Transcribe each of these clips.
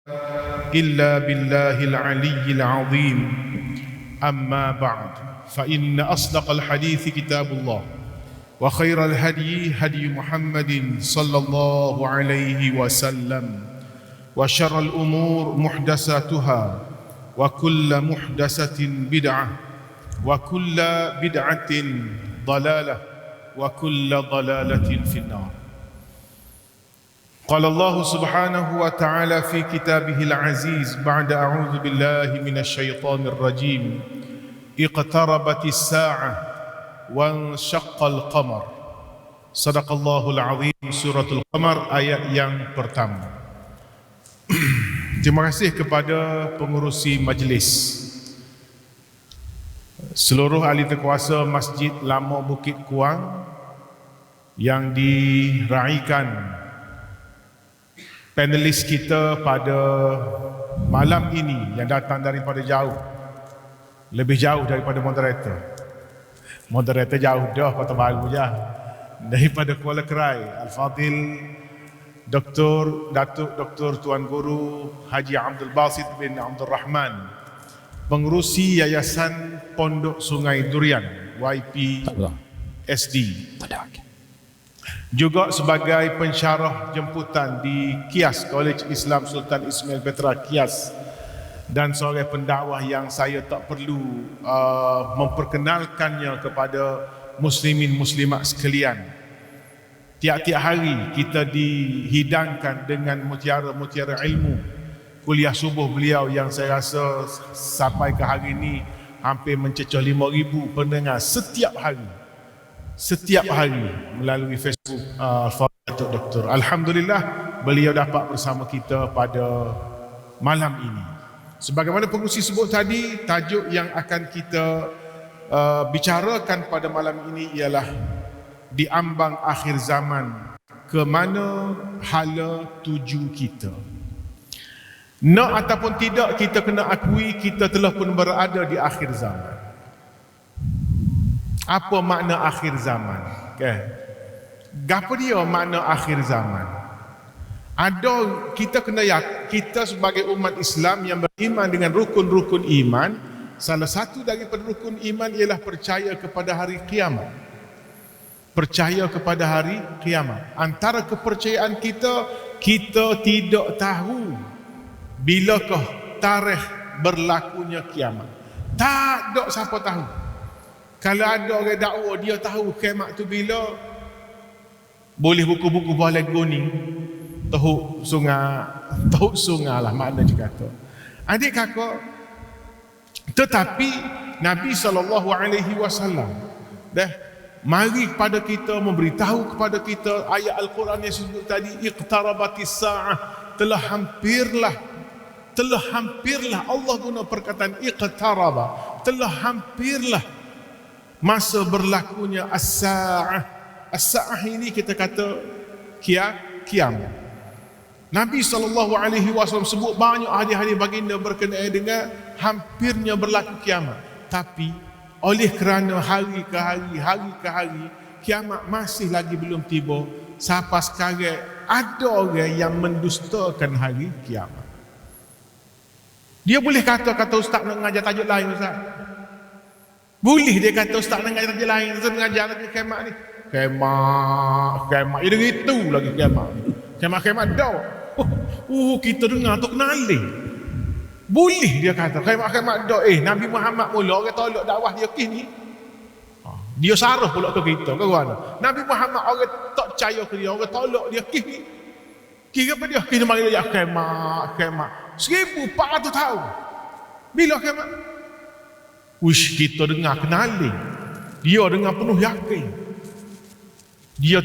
إلا بالله العلي العظيم أما بعد فإن أصدق الحديث كتاب الله وخير الهدي هدي محمد صلى الله عليه وسلم وشر الأمور محدثاتها وكل محدثة بدعة وكل بدعة ضلالة وكل ضلالة في النار. قال الله سبحانه وتعالى في كتابه العزيز بعد أعوذ بالله من الشيطان الرجيم اقتربت الساعة وانشق القمر. صدق الله العظيم. Surah Al-Qamar ayat yang pertama. Terima kasih kepada pengurusi majlis, seluruh ahli terkuasa Masjid Lama Bukit Kuang yang diraikan panelis kita pada malam ini yang datang daripada jauh, lebih jauh daripada moderator. Moderator jauh dah, Kota Baru je, daripada Kuala Kerai. Al-Fadhil Datuk Dr. Tuan Guru Haji Abdul Basit bin Abdul Rahman, pengurusi Yayasan Pondok Sungai Durian YPSD, juga sebagai pensyarah jemputan di KIAS, College Islam Sultan Ismail Petra KIAS, dan seorang pendakwah yang saya tak perlu memperkenalkannya kepada muslimin muslimat sekalian. Tiap-tiap hari kita dihidangkan dengan mutiara-mutiara ilmu. Kuliah subuh beliau yang saya rasa sampai ke hari ini hampir mencecah 5,000 pendengar setiap hari melalui Facebook Datuk Doktor. Alhamdulillah beliau dapat bersama kita pada malam ini. Sebagaimana pengurusi sebut tadi, tajuk yang akan kita bicarakan pada malam ini ialah di ambang akhir zaman, ke mana hala tuju kita. Nak ataupun tidak, kita kena akui kita telah pun berada di akhir zaman. Apa makna akhir zaman? Gapo dia makna akhir zaman? Ada, kita kena kita sebagai umat Islam yang beriman dengan rukun-rukun iman, salah satu daripada rukun iman ialah percaya kepada hari kiamat. Percaya kepada hari kiamat. Antara kepercayaan kita tidak tahu bilakah tarikh berlakunya kiamat. Tak ada siapa tahu. Kalau ada orang dakwa dia tahu kiamat tu bila, boleh buku-buku boleh goni tahuk sungai lah makna dia kata. Adik kakak, tetapi Nabi SAW dah mari kepada kita, memberitahu kepada kita ayat Al-Quran yang sebut tadi, iqtarabatis sa'ah, telah hampirlah Allah guna perkataan iqtaraba, telah hampirlah masa berlakunya as-sa'ah. As-sa'ah ini kita kata kiamat. Nabi SAW sebut banyak hadis-hadis baginda berkenaan dengan hampirnya berlaku kiamat. Tapi oleh kerana hari ke hari kiamat masih lagi belum tiba, sampai sekarang ada orang yang mendustakan hari kiamat. Dia boleh kata ustaz nak mengajar tajuk lain, ustaz. Boleh dia kata ustaz nak mengajar tajuk lain, ustaz mengajar lagi kiamat ni. Kiamat dia gitu lagi kiamat ni. Kiamat dah. Kita dengar tu kenali. Boleh dia kata kiamat dah. Nabi Muhammad mula orang tolak dakwah dia kini. Dia sarah pula ke kita ke mana? Nabi Muhammad orang tak percaya ke dia, orang tolak dia kini. Kira apa dia? Kita mari dia kiamat. 1400 tahun. Bila kiamat? Wish, kita dengar kenali. Dia dengar penuh yakin. Dia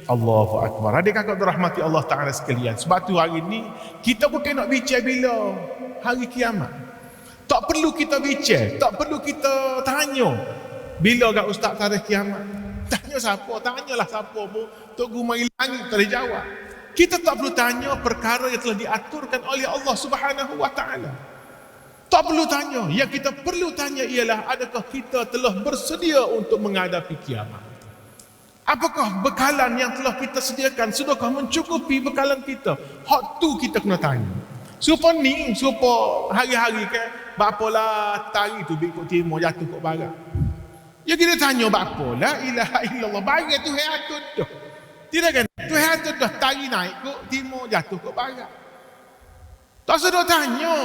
Allahu Akbar. Adik kakak dirahmati Allah Ta'ala sekalian. Sebab tu hari ni kita bukan nak bincang bila hari kiamat. Tak perlu kita bincang, tak perlu kita tanya bila kat ustaz tarikh kiamat. Tanya siapa? Tanyalah siapa pun. Tok Guru mari langit tak boleh jawab. Kita tak perlu tanya perkara yang telah diaturkan oleh Allah Subhanahu wa Ta'ala. Tak perlu tanya. Yang kita perlu tanya ialah, adakah kita telah bersedia untuk menghadapi kiamat? Apakah bekalan yang telah kita sediakan? Sudahkah mencukupi bekalan kita? Hak tu kita kena tanya. Supo ni, supo hari-hari ke bapalah tari tu ikut timur jatuh kat barat. Ya kita tanya bapa, la ilaha illallah, barat tu hai atur dah. Tidak kan? Tu hai atur dah, tari naik kat timur jatuh kat barat. Tak sedar tanya.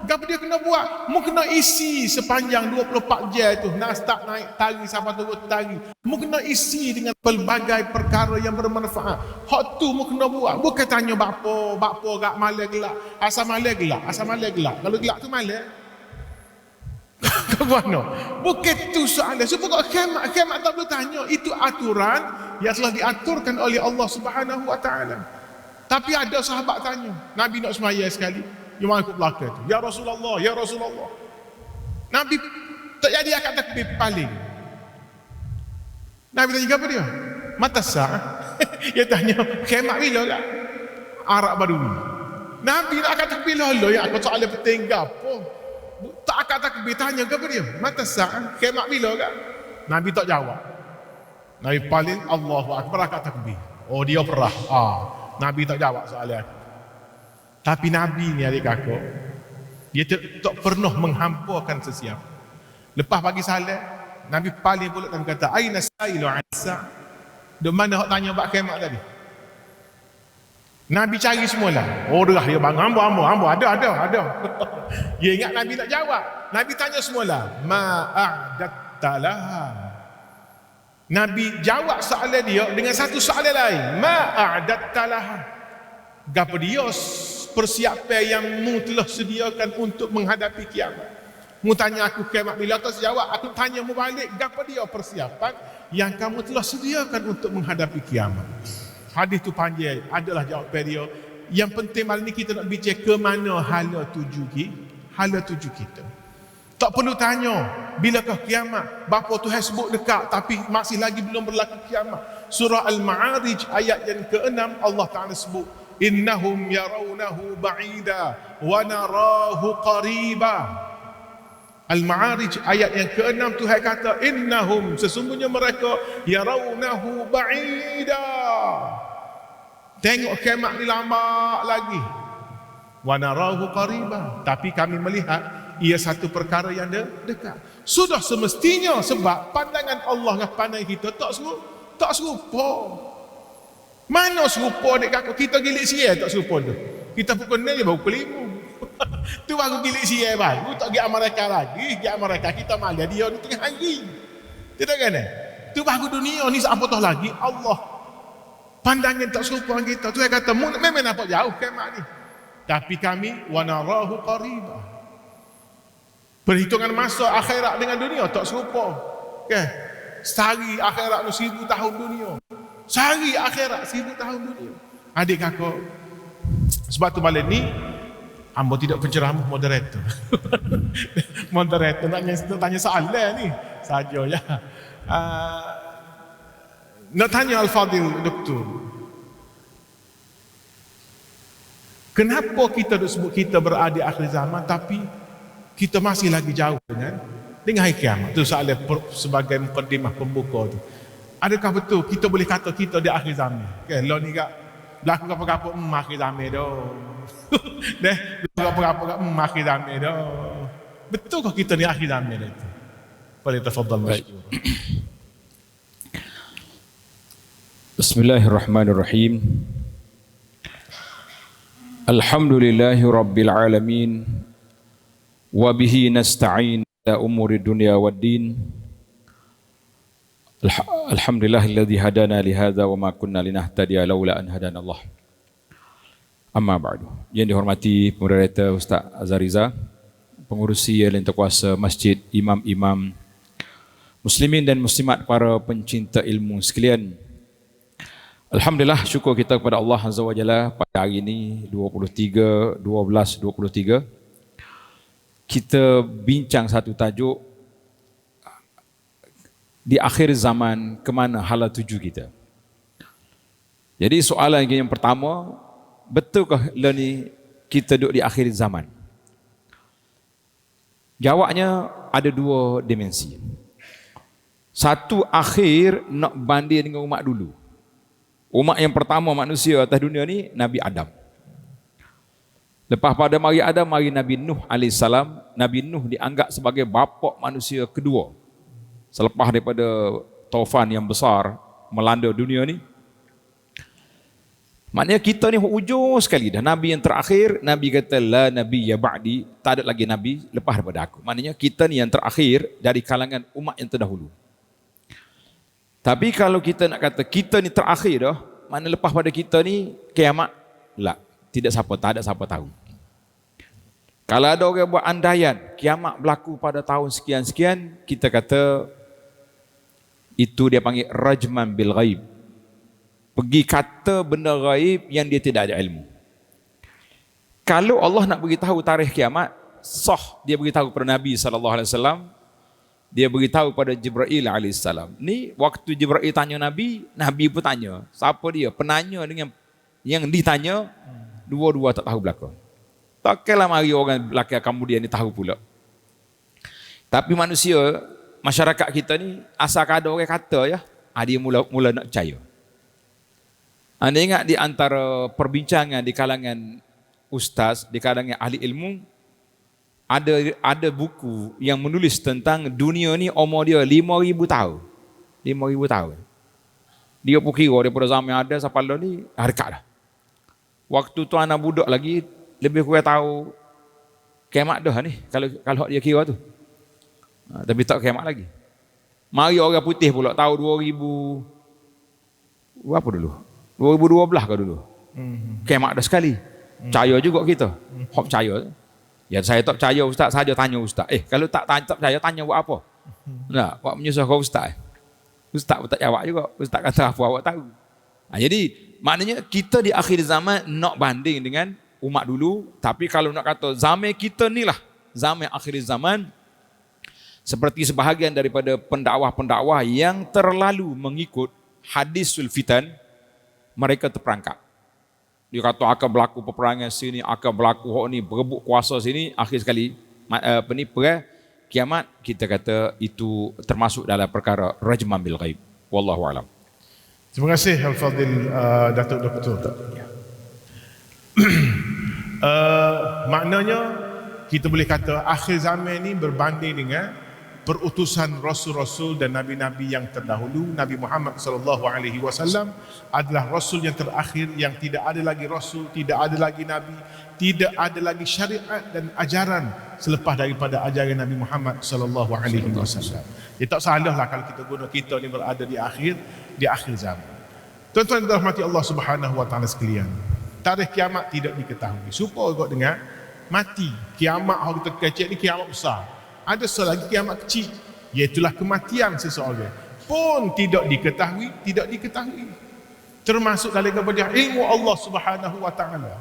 Apa dia kena buat? Mu kena isi sepanjang 24 jam tu. Nak start naik tari sampai turun tari. Mu kena isi dengan pelbagai perkara yang bermanfaat. Hak tu mu kena buat. Bukan tanya bapa gak malam gelak. Asal malam gelak. Kalau gelak tu malam. Kau mana? Bukan tu soalan. Supaya kiamat tak boleh tanya. Itu aturan yang telah diaturkan oleh Allah Subhanahu Wa Taala. Tapi ada sahabat tanya. Nabi nak semaya sekali. Yang mana ikut belakang tu. Ya Rasulullah. Nabi tak jadi akad takbir paling. Nabi tanya apa dia? Mata sah. Dia tanya, kiamat bila tak? Arab baru ni. Nabi nak akad takbir lalu. Ya, aku soalan penting apa? Tak akad takbir tanya apa dia? Mata sah. Kiamat bila tak? Nabi tak jawab. Nabi paling Allahu Akbar akad takbir. Oh dia perah. Nabi tak jawab soalan. Tapi Nabi ni adik kakak, dia tak pernah menghampakan sesiapa. Lepas pagi salat, Nabi paling pula dan kata, aina sailu ansa? Di mana hak tanya bab kiamat tadi? Nabi cari semula. Oh dah dia bang, hamba ada. Dia ingat Nabi nak jawab. Nabi tanya semula, ma a'datta laha? Nabi jawab soalan dia dengan satu soalan lain, ma a'datta laha? Gapo dia persiapan yang mu telah sediakan untuk menghadapi kiamat. Mu tanya aku kiamat bila, tak jawab. Aku tanya mu balik, gapo dia persiapan yang kamu telah sediakan untuk menghadapi kiamat. Hadis tu panjang, adalah jawapan dia. Yang penting malam ni kita nak bincang ke mana hala tuju kita. Tak perlu tanya bilakah kiamat. Bapa Tuhan sebut dekat tapi masih lagi belum berlaku kiamat. Surah Al-Ma'arij ayat yang ke-6 Allah Taala sebut, innahum yarawnahu ba'ida wa narahu qariba. Al-Ma'arij ayat yang ke-6 Tuhan kata, innahum, sesungguhnya mereka, yarawnahu ba'ida, tengok kiamat ni lama lagi, wa narahu qariba, tapi kami melihat ia satu perkara yang dekat. Sudah semestinya, sebab pandangan Allah dengan pandangan kita tak serupa. Mana serupa dek kakak? Kita gilik siai tak serupa tu. Kita pukul 6 je baru pukul 5. Tu baru gilik siai baru. Tak pergi Amerika lagi. Pergi Amerika kita malam dia ni tengah hari. Tidak kan? Tu baru dunia ni apatah lagi Allah. Pandangan tak serupa dengan kita. Tu yang kata memang nampak jauh kiamat ni. Tapi kami wa narahu qariba. Perhitungan masa akhirat dengan dunia tak serupa. Okay? Sehari akhirat 1000 tahun dunia. Sehari akhirat 1000 tahun dunia. Adik kakak, sebab tu malam ni hamba tidak penceramah, moderator. Moderator nak tanya soalan ni saja ya. Nak tanya Al-Fadil Doktor, kenapa kita sebut kita berada di akhir zaman tapi kita masih lagi jauh dengan hari kiamat? Tu soalan sebagai mukadimah pembuka tu. Adakah betul kita boleh kata kita di akhir zaman? Okay, lo ni gak berlaku apa-apa akhir zaman dah. Deh, berlaku apa-apa akhir zaman dah. Betulkah kita di akhir zaman itu? Boleh tafadhal masykur. Bismillahirrahmanirrahim. Alhamdulillahi rabbil alamin. Wa bihi nasta'in ila umuri dunya waddin. Alhamdulillahilladzi hadana li hadza wa ma kunna linahtadiya laula an hadana Allah. Amma ba'du. Yang dihormati moderator Ustaz Azhariza, pengurusi yang terkuasa masjid, imam-imam, muslimin dan muslimat, para pencinta ilmu sekalian. Alhamdulillah, syukur kita kepada Allah Azza wa Jalla pada hari ini 23/12/23 kita bincang satu tajuk, di akhir zaman kemana hala tuju kita. Jadi soalan yang pertama, betulkah ni kita duduk di akhir zaman? Jawabnya ada dua dimensi. Satu, akhir nak banding dengan umat dulu. Umat yang pertama manusia atas dunia ni Nabi Adam. Lepas pada mari Adam, mari Nabi Nuh alaihissalam. Nabi Nuh dianggap sebagai bapa manusia kedua. Selepas daripada taufan yang besar melanda dunia ni. Maknanya kita ni hujung sekali dah. Nabi yang terakhir, Nabi kata la nabi ya ba'di, tak ada lagi Nabi lepas daripada aku. Maknanya kita ni yang terakhir dari kalangan umat yang terdahulu. Tapi kalau kita nak kata kita ni terakhir dah, mana lepas pada kita ni kiamat, tak ada siapa tahu. Kalau ada orang buat andaian kiamat berlaku pada tahun sekian-sekian, kita kata itu dia panggil rajman bil ghaib. Pergi kata benda gaib yang dia tidak ada ilmu. Kalau Allah nak beritahu tarikh kiamat, sah dia beritahu kepada Nabi SAW, dia beritahu pada Jibril AS. Ni waktu Jibril tanya Nabi, Nabi pun tanya. Siapa dia? Penanya dengan yang ditanya, dua-dua tak tahu belaka. Takkanlah mari orang belakang kemudian ni tahu pula. Tapi manusia, masyarakat kita ni, asal ada orang kata ya, dia mula nak percaya. Anda ingat di antara perbincangan di kalangan ustaz, di kalangan ahli ilmu, ada buku yang menulis tentang dunia ni umur dia 5,000 tahun. 5,000 tahun. Dia pun kira daripada zaman ada sampai lalu ni dekat dah. Waktu tu anak budak lagi lebih kurang tahu kiamat dah ni kalau dia kira tu. Tapi tak kiamat lagi. Mari orang putih pula tahu 2000 berapa dulu? 2012 ke dulu. Kiamat dah sekali. Percaya juga kita. Hop percaya. Ya saya tak percaya ustaz, saja tanya ustaz. Kalau tak percaya tanya buat apa? Nah, buat menyusah kau ustaz. Ustaz pun tak jawab juga. Ustaz kata apa awak tahu. Jadi maknanya kita di akhir zaman nak banding dengan umat dulu, tapi kalau nak kata zaman kita ni lah zaman akhir zaman, seperti sebahagian daripada pendakwah-pendakwah yang terlalu mengikut hadisul fitan, mereka terperangkap. Dia kata akan berlaku peperangan sini, akan berlaku ni berebut kuasa sini, akhir sekali perang kiamat, kita kata itu termasuk dalam perkara rajman bil ghaib. Wallahu alam. Terima kasih Al-Fadhil Datuk Doktor. Maknanya kita boleh kata akhir zaman ni berbanding dengan perutusan rasul-rasul dan nabi-nabi yang terdahulu. Nabi Muhammad SAW adalah rasul yang terakhir, yang tidak ada lagi rasul, tidak ada lagi nabi, tidak ada lagi syariat dan ajaran selepas daripada ajaran Nabi Muhammad SAW. Dia tak salahlah kalau kita guna kita ni berada di akhir zaman. Tuan-tuan dan rahmati Allah Subhanahu wa taala sekalian, tarikh kiamat tidak diketahui. Supaya kau dengar mati, kiamat orang kita kecil ni kiamat besar. Ada selagi kiamat kecil, iaitulah kematian seseorang, pun tidak diketahui. Termasuk dalam kepada ilmu Allah Subhanahu wa taala.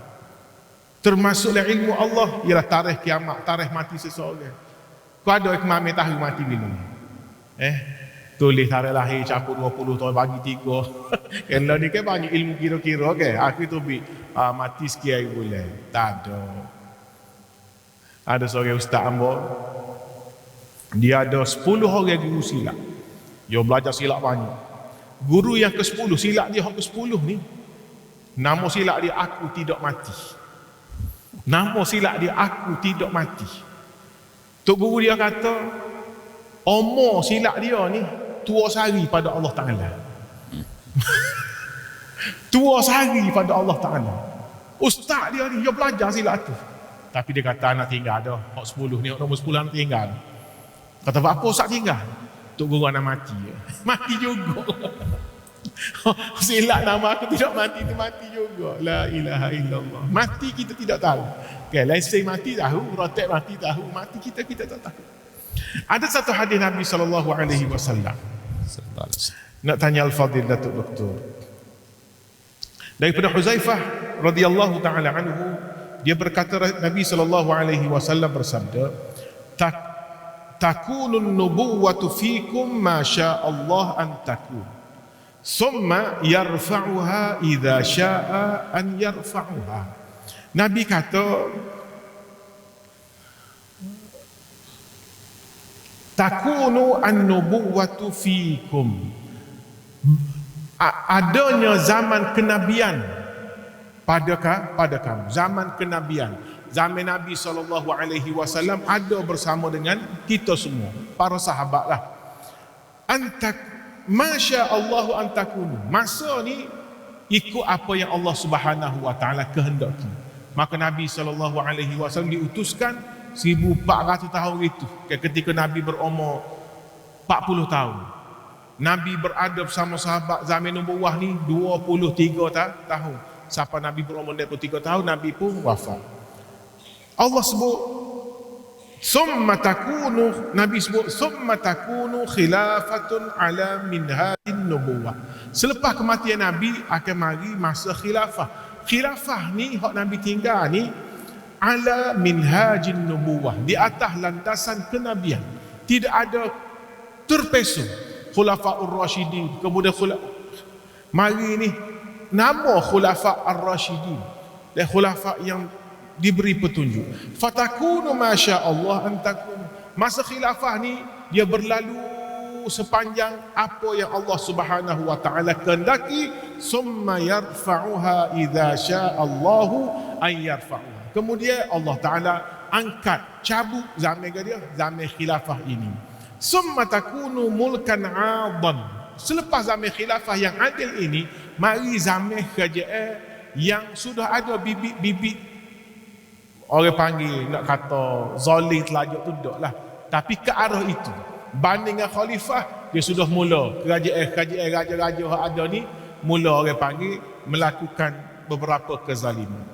Termasuklah ilmu Allah ialah tarikh kiamat, tarikh mati seseorang. Kau ada kemampuan tahu mati bila ni? Tulis tarikh lahir capur 20 tahun bagi 3. Kena ni kan banyak ilmu kira-kira kan. Aku tu mati sekian bulan. Tak ada. Ada seorang ustaz hamba, dia ada 10 orang guru silat. Dia belajar silat banyak. Guru yang ke-10, silat dia yang ke-10 ni, nama silat dia aku tidak mati. Nama silat dia aku tidak mati. Tok guru dia kata, umur silat dia ni tua sehari pada Allah Ta'ala. Tua sehari pada Allah Ta'ala. Ustaz dia ni, dia belajar silat tu. Tapi dia kata anak tinggal dah. Hak 10 ni, nombor 10 anak tinggal. Kata apa Ustaz tinggal? Tok guru anak mati. Mati juga. Silat nama aku tidak mati, itu mati juga. La ilaha illallah. Mati kita tidak tahu. Okay, lesen mati tahu, rotek mati tahu, mati kita tak tahu. Ada satu hadis Nabi SAW. Nak tanya Al-Fadhil Datuk Doktor. Daripada Huzaifah radhiyallahu taala anhu, dia berkata Nabi SAW bersabda, takunun nubuwatu fikum ma syaa Allah an takun. Summa yarfa'uha idza syaa an yarfa'uha. Nabi kata takunu an-nubuwatu fikum, adanya zaman kenabian pada kamu, zaman kenabian. zaman Nabi SAW ada bersama dengan kita semua, para sahabat lah. Masya Allah antakunu. Masa ni ikut apa yang Allah Subhanahu Wa Taala kehendaki. Maka Nabi SAW diutuskan 1400 tahun itu. Ketika Nabi berumur 40 tahun. Nabi berada bersama sahabat zaman nubuwah ni 23 tahun. Sampai Nabi berumur 23 tahun, Nabi pun wafat. Allah sebut summa takunu, Nabi sebut summa takunu khilafatun ala minhajin nubuwah. Selepas kematian Nabi akan mari masa khilafah. Khilafah ni hak Nabi tinggal ni ala minhajin nubuwah, di atas landasan kenabian. Tidak ada terpeso khulafaur rasyidin. Kemudian mari ni nama khulafa ar-rasyidin, dan khulafa yang diberi petunjuk. Fatakunu masya Allah antakun. Masa khilafah ni dia berlalu sepanjang apa yang Allah Subhanahu Wa Taala kehendaki. Summa yarfa'uha idza syaa Allahu an yarfa'uha. Kemudian Allah Taala angkat, cabut zaman dia, zaman khilafah ini. Summa takunu mulkan 'adan. Selepas zaman khilafah yang adil ini, mari zaman kerajaan yang sudah ada bibit-bibit, orang panggil nak kata zalim telajak tu tak lah, tapi ke arah itu. Banding dengan khalifah, dia sudah mula kerajaan raja-raja yang ada ni mula orang panggil melakukan beberapa kezaliman.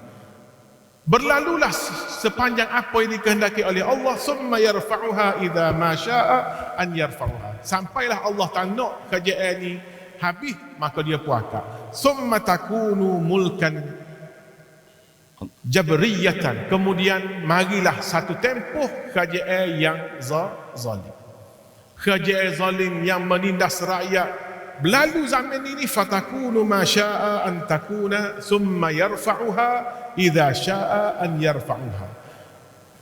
Berlalulah sepanjang apa yang dikehendaki oleh Allah. Summa yarfa'uha idza ma syaa an yarfa'uha. Sampailah Allah tak nak kerajaan ni habis, maka dia puaka. Summa takunu mulkan jabriyatan. Kemudian marilah satu tempoh kerajaan yang zalim. Kerajaan zalim yang menindas rakyat. Berlalu zaman ini, fatakunu ma syaa an takuna summa yarfa'uha idza syaa an yarfa'uha.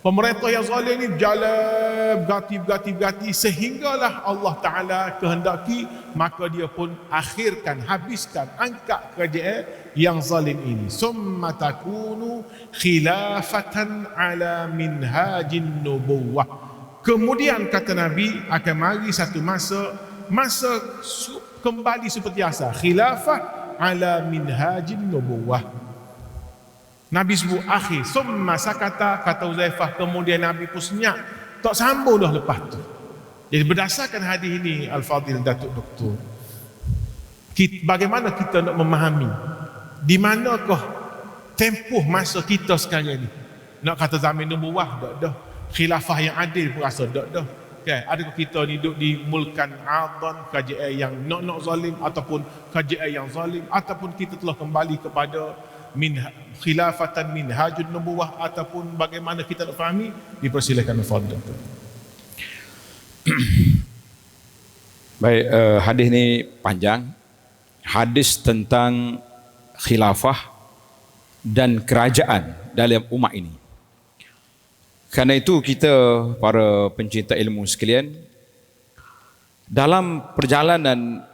Pemerintah yang zalim ini berjalan berganti sehinggalah Allah Taala kehendaki, maka dia pun akhirkan, habiskan, angkat kerajaan yang zalim ini. Summa takunu khilafatan ala minhajin nubuwah. Kemudian kata Nabi akan mari satu masa kembali seperti asal, khilafah ala minhajin nubuwah. Nabi sebut akhir, summa sakata, kata Uzaifah, kemudian Nabi pun senyap, tak sambung dah lepas tu. Jadi berdasarkan hadis ini, Al-Fadhil Datuk Doktor, bagaimana kita nak memahami di manakah tempoh masa kita sekarang ni? Nak kata zaman nubuwah tak dah, khilafah yang adil pun rasa tak dah. Okay. Adakah kita ni duduk di mulkan adan, kerajaan yang nak zalim, ataupun kerajaan yang zalim, ataupun kita telah kembali kepada khilafatan minhajun nubuwah, ataupun bagaimana kita nak fahami? Dipersilakan Al-Fadhil. Baik, hadis ni panjang. Hadis tentang khilafah dan kerajaan dalam umat ini. Karena itu kita, para pencinta ilmu sekalian, dalam perjalanan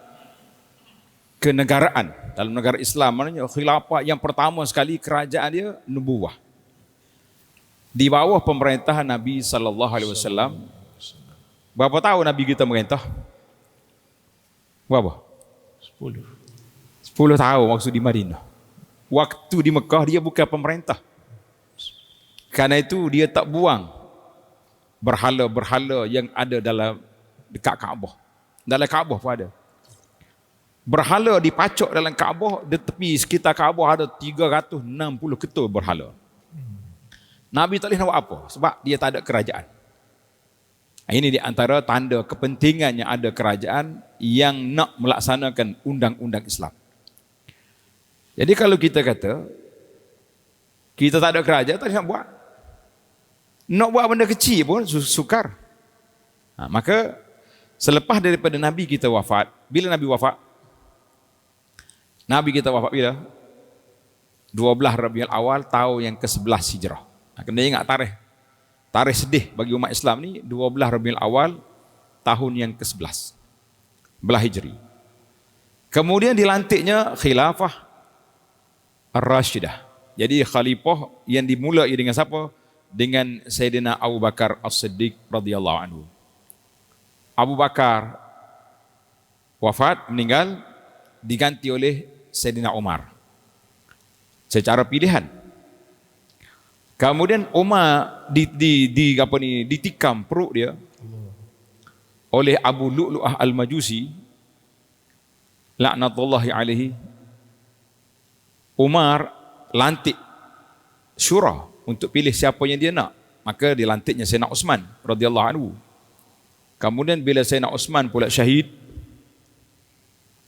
kenegaraan dalam negara Islam, maknanya khilafah yang pertama sekali kerajaan dia nubuwah. Di bawah pemerintahan Nabi sallallahu alaihi wasallam. Berapa tahun Nabi kita merintah? Berapa? 10 tahun waktu di Madinah. Waktu di Mekah dia bukan pemerintah. Karena itu dia tak buang berhala-berhala yang ada dalam dekat Kaabah. Dalam Kaabah pun ada. Berhala dipacok dalam Kaabah, di tepi sekitar Kaabah ada 360 ketul berhala. Nabi tak boleh nak buat apa sebab dia tak ada kerajaan. Ini di antara tanda kepentingannya ada kerajaan yang nak melaksanakan undang-undang Islam. Jadi kalau kita kata kita tak ada kerajaan, tak boleh nak buat. Nak buat benda kecil pun sukar. Maka selepas daripada Nabi kita wafat, bila Nabi wafat? Nabi kita wafat bila? 12 Rabiul Awal tahun yang ke-11 Hijrah. Kena ingat tarikh. Tarikh sedih bagi umat Islam ni 12 Rabiul Awal tahun yang ke-11 belah Hijri. Kemudian dilantiknya khilafah Ar-Rashidah. Jadi khalifah yang dimulai dengan siapa? dengan Sayyidina Abu Bakar As-Siddiq radhiyallahu anhu. Abu Bakar wafat, meninggal, diganti oleh Sayyidina Umar secara pilihan. Kemudian Umar ditikam perut dia oleh Abu Lu'lu'ah Al-Majusi laknatullahi alaihi. Umar lantik syura untuk pilih siapa yang dia nak. Maka dilantiknya Sayyidina Uthman radhiyallahu anhu. Kemudian bila Sayyidina Uthman pula syahid,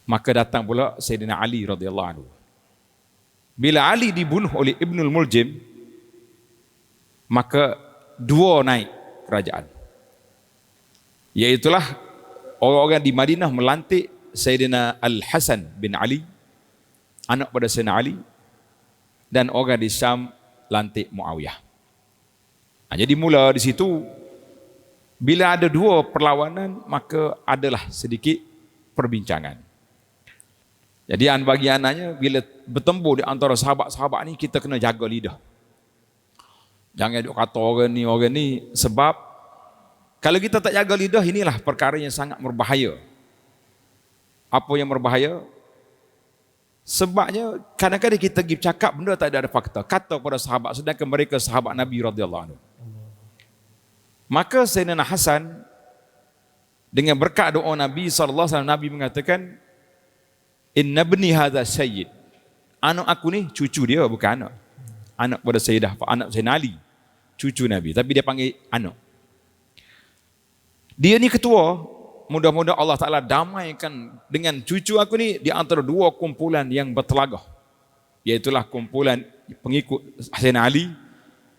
maka datang pula Sayyidina Ali radhiyallahu anhu. Bila Ali dibunuh oleh Ibnul Muljim, maka dua naik kerajaan. Iaitulah orang-orang di Madinah melantik Sayyidina Al-Hasan bin Ali, anak pada Sayyidina Ali, dan orang di Syam lantik Muawiyah. Jadi mula di situ, bila ada dua perlawanan, maka adalah sedikit perbincangan. Jadi bagi anaknya, bila bertempur di antara sahabat-sahabat ni, kita kena jaga lidah. Jangan duk kata orang ni, sebab kalau kita tak jaga lidah, inilah perkara yang sangat berbahaya. Apa yang berbahaya? Sebabnya kadang-kadang kita pergi bercakap benda tak ada fakta. Kata kepada sahabat, sedangkan mereka sahabat Nabi radhiyallahu anhu. Maka Sayyidina Hasan dengan berkat doa Nabi sallallahu alaihi wasallam, Nabi mengatakan, "Inna ibni hadza sayyid." Anak aku ni cucu dia, bukan anak. Anak pada Sayyidah, anak Sayyidina Ali, cucu Nabi, tapi dia panggil anak. Dia ni ketua, mudah-mudahan Allah Ta'ala damaikan dengan cucu aku ni di antara dua kumpulan yang bertelagah. Iaitulah kumpulan pengikut Sayyidina Ali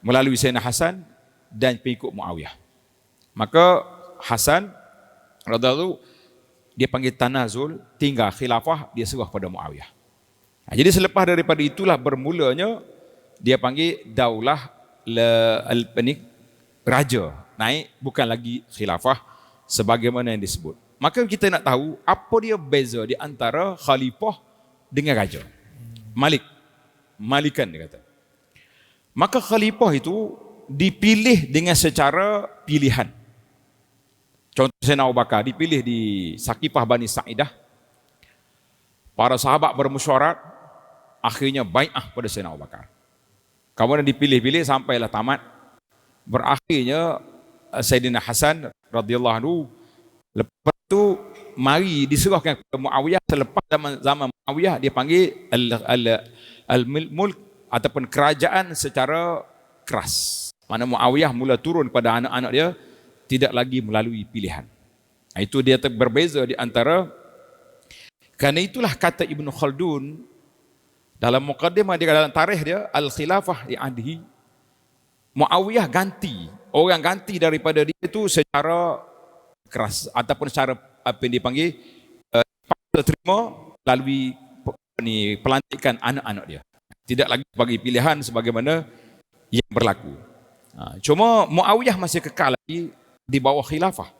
melalui Sayyidina Hasan dan pengikut Muawiyah. Maka Hasan radhiyallahu dia panggil tanazul, tinggal khilafah, dia serah pada Muawiyah. Jadi selepas daripada itulah bermulanya dia panggil daulah raja, naik, bukan lagi khilafah sebagaimana yang disebut. Maka kita nak tahu apa dia beza di antara khalifah dengan raja. Malikan dia kata. Maka khalifah itu dipilih dengan secara pilihan. Contoh Sayyidina Abu Bakar dipilih di Saqifah Bani Sa'idah. Para sahabat bermusyawarat, akhirnya bai'ah pada Sayyidina Abu Bakar. Kemudian dipilih-pilih sampailah tamat. Berakhirnya Sayyidina Hasan radhiyallahu anhu, lepas tu mari diserahkan kepada Muawiyah. Selepas zaman Muawiyah, dia panggil al-mulk ataupun kerajaan secara keras. Mana Muawiyah mula turun pada anak-anak dia, tidak lagi melalui pilihan. Itu dia berbeza di antara. Karena itulah kata Ibn Khaldun dalam muqaddimah dia, dalam tarikh dia, al-khilafah di ahdihi, Muawiyah ganti, orang ganti daripada dia itu secara keras ataupun secara apa yang dipanggil terima melalui pelantikan anak-anak dia. Tidak lagi bagi pilihan sebagaimana yang berlaku. Cuma Muawiyah masih kekal lagi di bawah khilafah.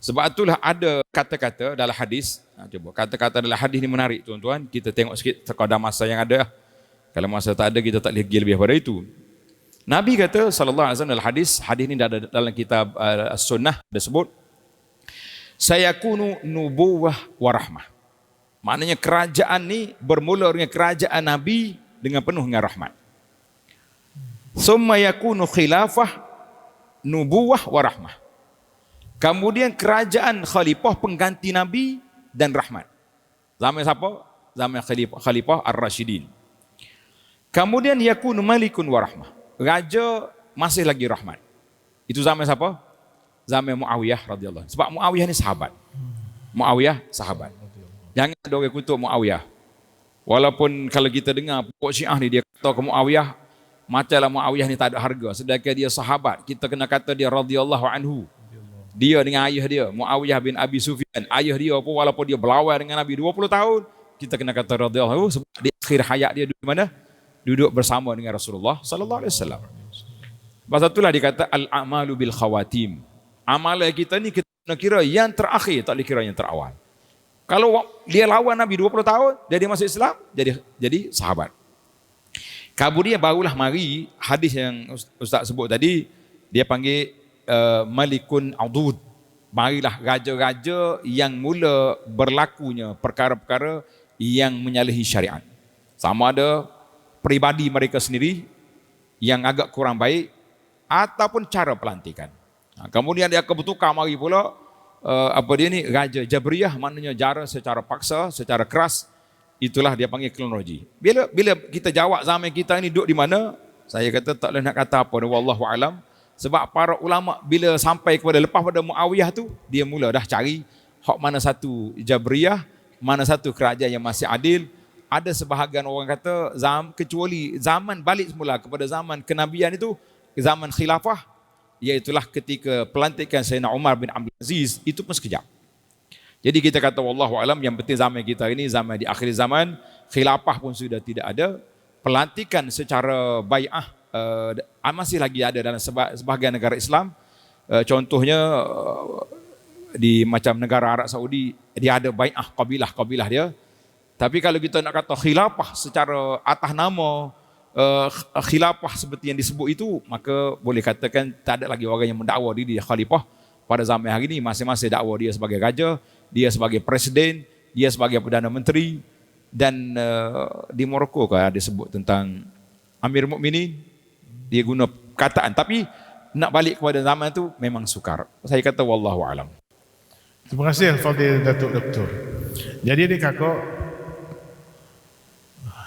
Sebab itulah ada kata-kata dalam hadis. Coba kata-kata dalam hadis ni menarik tuan-tuan. Kita tengok sikit sekadar masa yang ada. Kalau masa tak ada, kita tak boleh pergi lebih pada itu. Nabi kata sallallahu alaihi wasallam dalam hadis ni dalam kitab As-Sunnah disebut, sayakunu nubuwah wa rahmah. Maknanya kerajaan ni bermula dengan kerajaan Nabi dengan penuh dengan rahmat. Summa yakunu khilafah nubuwah wa rahmah. Kemudian kerajaan khalifah pengganti Nabi dan rahmat. Zaman siapa? Zaman khalifah Ar-Rashidin. Kemudian yakunu malikun wa rahmah. Raja masih lagi rahmat. Itu zaman siapa? Zaman Muawiyah radhiyallahu anhu. Sebab Muawiyah ni sahabat. Jangan ada orang kutuk Muawiyah. Walaupun kalau kita dengar pokok Syiah ni, dia kata ke Muawiyah, macamlah Muawiyah ni tak ada harga. Sedangkan dia sahabat, kita kena kata dia radhiyallahu anhu. Dia dengan ayah dia, Muawiyah bin Abi Sufyan, ayah dia pun walaupun dia berlawan dengan Nabi 20 tahun, kita kena kata radhiyallahu anhu sebab di akhir hayat dia duduk mana? Duduk bersama dengan Rasulullah sallallahu alaihi wasallam. Pasal itulah dikata al-a'malu bil khawatim. Amalan kita ni kita kira yang terakhir, tak dikira yang terawal. Kalau dia lawan Nabi 20 tahun, jadi masuk Islam, jadi sahabat. Kemudian barulah mari hadis yang Ustaz sebut tadi, dia panggil Malikun Adud. Marilah raja-raja yang mula berlakunya perkara-perkara yang menyalahi syariat. Sama ada peribadi mereka sendiri yang agak kurang baik ataupun cara pelantikan. Kemudian dia akan bertukar mari pula Raja Jabriyah, maknanya jara secara paksa, secara keras. Itulah dia panggil kronologi. Bila kita jawab zaman kita ini duduk di mana, saya kata tak boleh nak kata apa, wallahu alam. Sebab para ulama bila sampai kepada lepas pada Muawiyah tu, dia mula dah cari hak mana satu Jabriyah, mana satu kerajaan yang masih adil. Ada sebahagian orang kata kecuali zaman balik semula kepada zaman kenabian itu, zaman khilafah, iaitulah ketika pelantikan Sayyidina Umar bin Abdul Aziz, itu pun sekejap. Jadi kita kata wallahu alam, yang penting zaman kita ini zaman di akhir zaman, khilafah pun sudah tidak ada, pelantikan secara bai'ah masih lagi ada dalam sebahagian negara Islam. Contohnya di macam negara Arab Saudi, dia ada bai'ah kabilah-kabilah dia. Tapi kalau kita nak kata khilafah secara atas nama khilafah seperti yang disebut itu, maka boleh katakan tak ada lagi orang yang mendakwa diri khalifah pada zaman hari ini. Masing-masing dakwa dia sebagai raja, dia sebagai presiden, dia sebagai perdana menteri. Dan di Morocco kan ada sebut tentang Amir Mukminin, dia guna kataan. Tapi nak balik kepada zaman itu memang sukar. Saya kata wallahu alam. Terima kasih Fadil Datuk Doktor. Jadi ni kakak,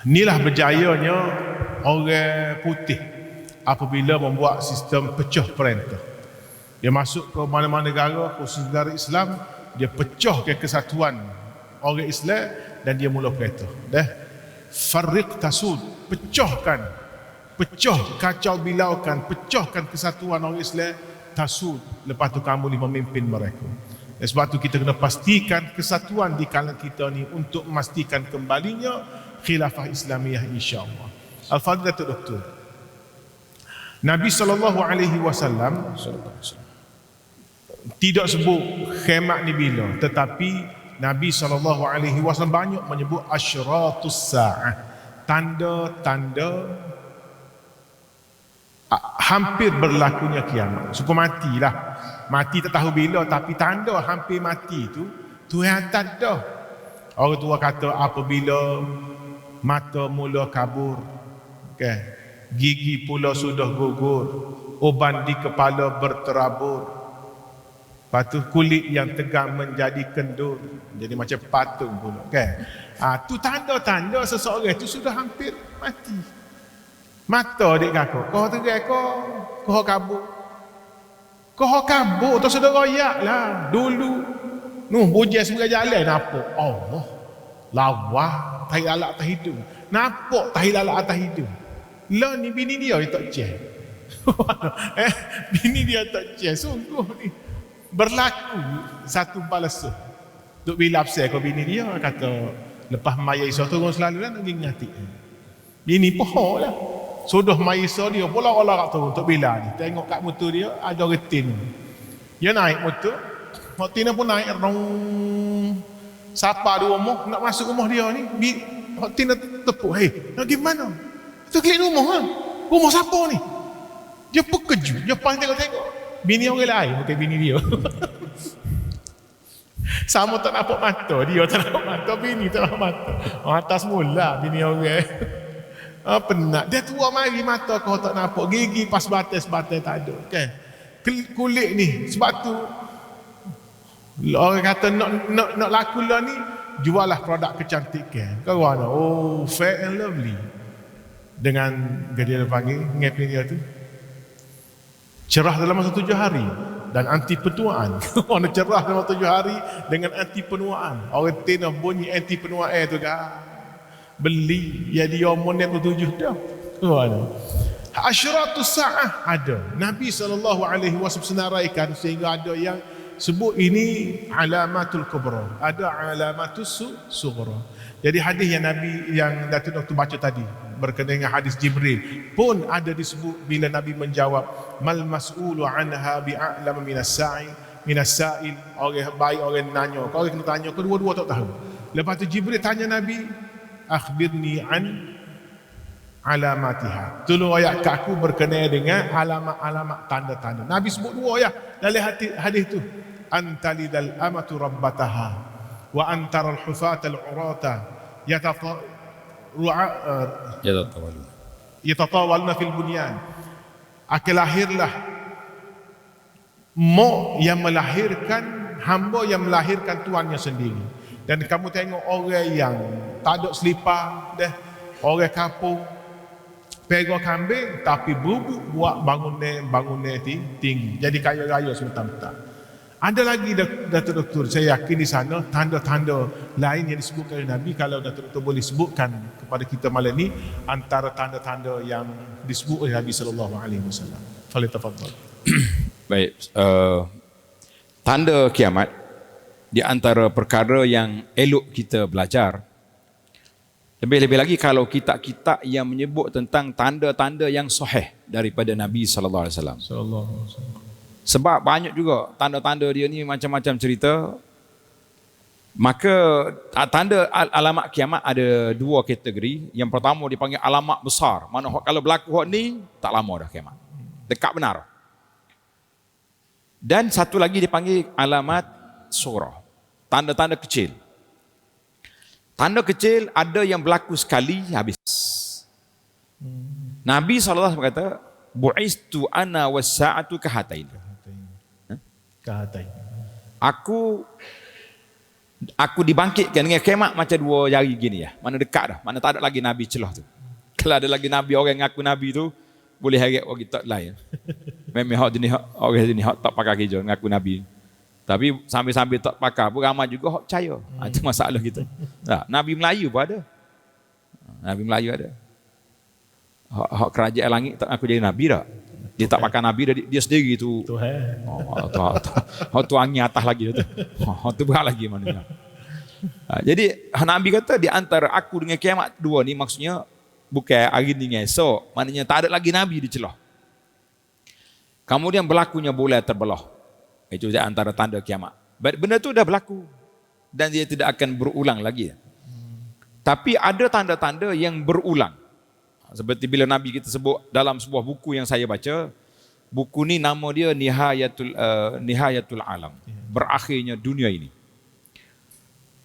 inilah berjayanya orang putih apabila membuat sistem pecah perintah. Dia masuk ke mana-mana negara, khusus negara Islam, dia pecah ke kesatuan orang Islam dan dia mula perintah. Dah farriq tasud, pecah kacau bilaukan, pecahkan kesatuan orang Islam, tasud. Lepas tu kamu boleh memimpin mereka. Dan sebab tu kita kena pastikan kesatuan di kalangan kita ni untuk memastikan kembalinya khilafah Islamiyah, insya-Allah. Al-Fadhil Datuk Doktor, Nabi SAW tidak sebut khimak ni bila, tetapi Nabi SAW banyak menyebut asyratus sa'ah, tanda-tanda hampir berlakunya kiamat. Suka matilah. Mati tak tahu bila, tapi tanda hampir mati itu Tuhan tak dah. Orang tua kata apabila mata mula kabur, okay, gigi pula sudah gugur, uban di kepala berterabur, lepas tu kulit yang tegang menjadi kendur, jadi macam patung pula, okay. Tu tanda-tanda seseorang itu sudah hampir mati. Mata adik kakak, kau tegang kau kabur tu sudah royak lah dulu. Bujai sebagai jalan nampak Allah lawa tahi lalak atas hidung, nampak tahi lalak atas hidung. Lah ni bini dia tak cek. Bini dia tak cek. Sungguh ni berlaku satu balasa. Duk bila absai kau bini dia kata lepas maya Isa turun selalu lah nak ngingati. Bini pohon lah. Sudah maya Isa dia pula orang turun untuk bila ni. Tengok kat motor dia ada retin. Dia naik motor. Motor pun naik sapa di rumah nak masuk rumah dia ni. Tina tepuk, nak pergi mana? Itu klik rumah kan? Rumah siapa ni? Dia pun kejut. Dia pandai tengok. Bini orang lain, bukan bini dia. Sama tak nampak mata. Dia tak nampak mata, bini tak nampak mata. Mata semula bini orang. Penat. Dia tua mari mata kau tak nampak. Gigi pas batas-batas tak ada. Okay. Kulit ni. Sebab tu orang kata nak laku lah ni, jualah produk kecantikan. Kau mana? Oh, fair and lovely. Dengan dia panggil ngepin dia tu cerah dalam masa 7 hari dan anti penuaan. Orang cerah dalam 7 hari dengan anti penuaan. Orang tina bunyi anti penuaan tu kan. Beli ya dia monet 7 dah. Mana? Asyratus sa'ah ada. Nabi SAW senaraikan sehingga ada yang sebut ini alamatul kubra, ada alamatus sughra. Jadi hadis yang Nabi yang Datuk Doktor baca tadi berkenaan dengan hadis Jibril pun ada disebut bila Nabi menjawab mal mas'ulu anha bi'a'lam minas sa'il. Orang baik orang nanya, kau kena tanya, kedua-dua tak tahu. Lepas tu Jibril tanya Nabi, akhbirni alamatiha. Tolong ayat kat aku berkenaan dengan alamat-alamat tanda-tanda. Nabi sebut dua ayat dalam hadis tu. Antalidal amatu rabbataha wa antaral hufata al-urata yatatawaluna fil bunyan. Akan lahirlah mak yang melahirkan, hamba yang melahirkan tuannya sendiri. Dan kamu tengok orang yang tak ada selipar dah, orang kampung pegang kambing tapi bubuk buat bangunan tinggi. Jadi kaya raya sebentar-bentar. Ada lagi Datuk saya yakin di sana tanda-tanda lain yang disebutkan oleh Nabi. Kalau Datuk boleh sebutkan kepada kita malam ni antara tanda-tanda yang disebut oleh Nabi sallallahu alaihi wasallam. Falitafadhal. Baik, tanda kiamat di antara perkara yang elok kita belajar. Lebih-lebih lagi kalau kitab-kitab yang menyebut tentang tanda-tanda yang sahih daripada Nabi sallallahu alaihi wasallam. Sebab banyak juga tanda-tanda dia ni macam-macam cerita. Maka tanda alamat kiamat ada dua kategori. Yang pertama dipanggil alamat besar. Mana kalau berlaku hak ni tak lama dah kiamat. Dekat benar. Dan satu lagi dipanggil alamat surah. Tanda-tanda kecil. Tanda kecil ada yang berlaku sekali habis. Nabi SAW kata, bu'istu ana was-sa'atu kahatain. Aku dibangkitkan dengan kiamat macam dua jari gini ya. Mana dekat dah. Mana tak ada lagi Nabi celah tu. Kalau ada lagi Nabi, orang ngaku Nabi tu boleh harap orang tak lain. Memang orang jenis tak pakai kerja ngaku Nabi. Tapi sambil-sambil tak pakai pun ramai juga hak percaya. Itu masalah kita. Nabi Melayu pun ada. Nabi Melayu ada. Hak kerajaan langit tak ngaku jadi Nabi tak. Dia tak pakai Nabi, dia sendiri tu. Tu angin atas lagi tu. Tu berat lagi maknanya. Jadi Nabi kata di antara aku dengan kiamat dua ni maksudnya bukan hari ni dengan esok. Maknanya tak ada lagi Nabi dicelah. Kemudian berlakunya bulan terbelah. Itu di antara tanda kiamat. Benda tu dah berlaku. Dan dia tidak akan berulang lagi. Tapi ada tanda-tanda yang berulang. Seperti bila Nabi kita sebut dalam sebuah buku yang saya baca, buku ni nama dia Nihayatul Alam, berakhirnya dunia ini.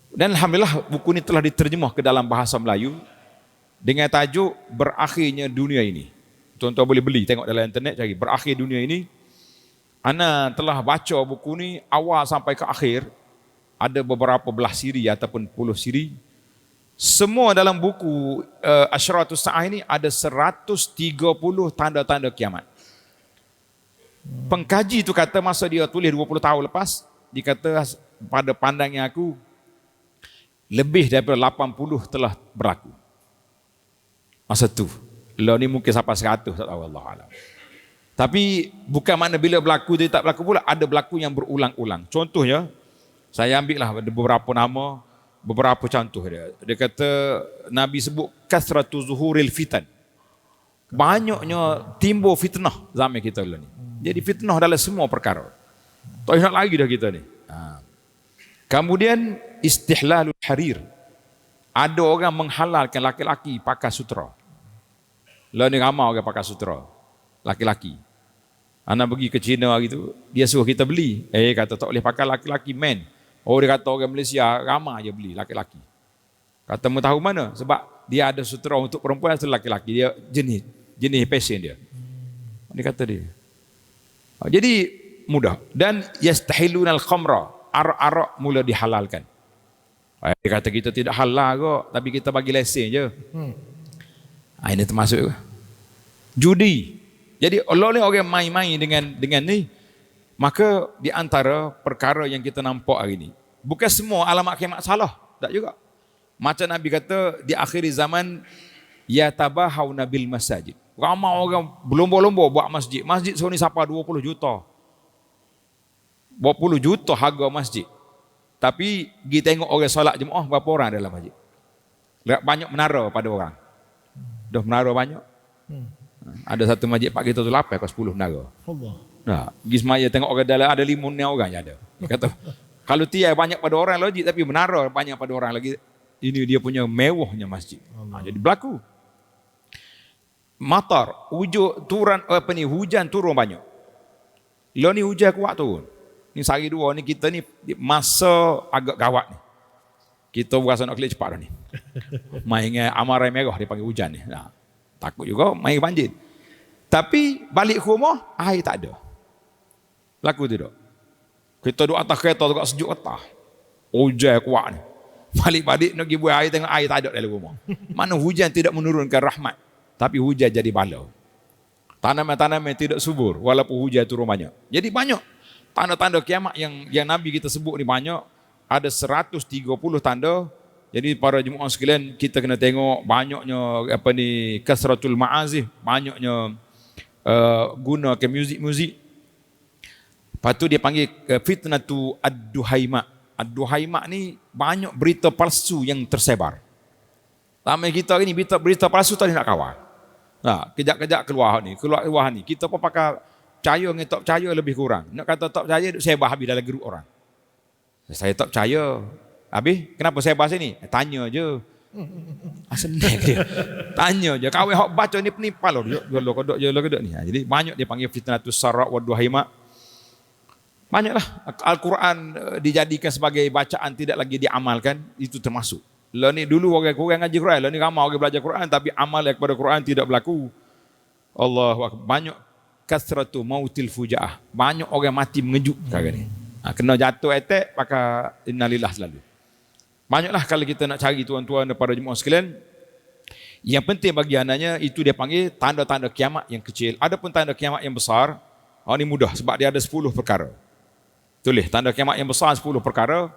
Dan alhamdulillah buku ni telah diterjemah ke dalam bahasa Melayu dengan tajuk berakhirnya dunia ini. Tuan-tuan boleh beli, tengok dalam internet cari berakhir dunia ini. Ana telah baca buku ni awal sampai ke akhir, ada beberapa belah siri ataupun puluh siri. Semua dalam buku Asyratus Sa'ah ini ada 130 tanda-tanda kiamat. Pengkaji itu kata masa dia tulis 20 tahun lepas, dia kata pada pandangnya aku lebih daripada 80 telah berlaku. Masa tu. Lah ni mungkin sampai 100 tak tahu Allah alam. Tapi bukan makna bila berlaku dia tak berlaku pula, ada berlaku yang berulang-ulang. Contohnya saya ambil lah beberapa nama, beberapa contoh dia. Dia kata Nabi sebut kasratu zuhuril fitan. Banyaknya timbul fitnah zaman kita dulu ni. Jadi fitnah dalam semua perkara. Tak ingat lagi dah kita ni. Kemudian istihlalul harir. Ada orang menghalalkan laki-laki pakai sutra. Lah ni ramai orang pakai sutra. Laki-laki. Anak pergi ke China hari tu, dia suruh kita beli. Kata tak boleh pakai laki-laki men. Oh dia kata orang Malaysia ramai je beli laki-laki. Kata mau tahu mana? Sebab dia ada sutra untuk perempuan atau laki-laki. Dia jenis passion dia. Dia kata dia. Jadi mudah. Dan yastahilunal khamra. Arak-arak mula dihalalkan. Dia kata kita tidak halal kok, tapi kita bagi lesen je. Ini termasuk judi. Jadi Allah ni orang main-main dengan ni. Maka di antara perkara yang kita nampak hari ini, bukan semua alamat kiamat salah, tak juga. Macam Nabi kata di akhir zaman yatabahawna bil masajid. Ramai orang berlomba-lomba buat masjid. Masjid seorang ni sampai 20 juta. 20 juta harga masjid. Tapi kita tengok orang solat jemaah berapa orang dalam masjid. Banyak menara pada orang. Dah menara banyak. Ada satu masjid Pak kita tu 8 ke 10 menara. Allah. Nah, pergi semaya tengok orang dalam ada 5 orang je ada. Dia kata kalau tiai banyak pada orang logik tapi menara banyak pada orang lagi. Ini dia punya mewahnya masjid. Jadi berlaku. matar, hujan turun banyak. Lo ni hujan kuat turun. Ni sehari dua ni kita ni masa agak gawat ni. Kita berasa nak kelik cepat dah ni. Main dengan amarai merah dia panggil hujan ni. Nah, takut juga main banjir. Tapi balik ke rumah air tak ada. Laku tidak? Kita duduk atas kereta dekat sejuk atas. Hujan kuat ni. Balik-balik nak pergi buat air, tengok air tak ada dalam rumah. Mana hujan tidak menurunkan rahmat, tapi hujan jadi bala. Tanaman-tanaman tidak subur walaupun hujan turun banyak. Jadi banyak tanda-tanda kiamat yang Nabi kita sebut ni banyak. Ada 130 tanda. Jadi para jemaah sekalian, kita kena tengok banyaknya kasratul ma'azif, banyaknya guna ke muzik-muzik. Lepas tu dia panggil fitnatu ad-duhaima. Ad-duhaima ni banyak berita palsu yang tersebar. Ramai kita ni berita palsu tak nak kawal. Nah, kejap-kejap keluar ni. Kita pun pakai percaya dengan tak percaya lebih kurang. Nak kata tak percaya, sebar habis dalam grup orang. Saya tak percaya. Habis, kenapa sebar sini? Tanya je. Senang dia. Tanya je. Kau yang baca ni penipal loh. Kodok ni. Jadi banyak dia panggil fitnatus sarra wa duhaima. Banyaklah Al-Quran dijadikan sebagai bacaan, tidak lagi diamalkan, itu termasuk. Lah ni dulu orang ngaji Quran, lah ni ramai orang belajar Quran tapi amal kepada Quran tidak berlaku. Allahu akbar. Banyak kasratu mautil fujaah. Banyak orang mati mengejut sekarang ni. Kena jatuh attack pakai innalillah selalu. Banyaklah kalau kita nak cari tuan-tuan dan para jemaah sekalian. Yang penting bagi anaknya itu dia panggil tanda-tanda kiamat yang kecil. Adapun tanda kiamat yang besar, ini mudah sebab dia ada 10 perkara. Tulis tanda kiamat yang besar 10 perkara.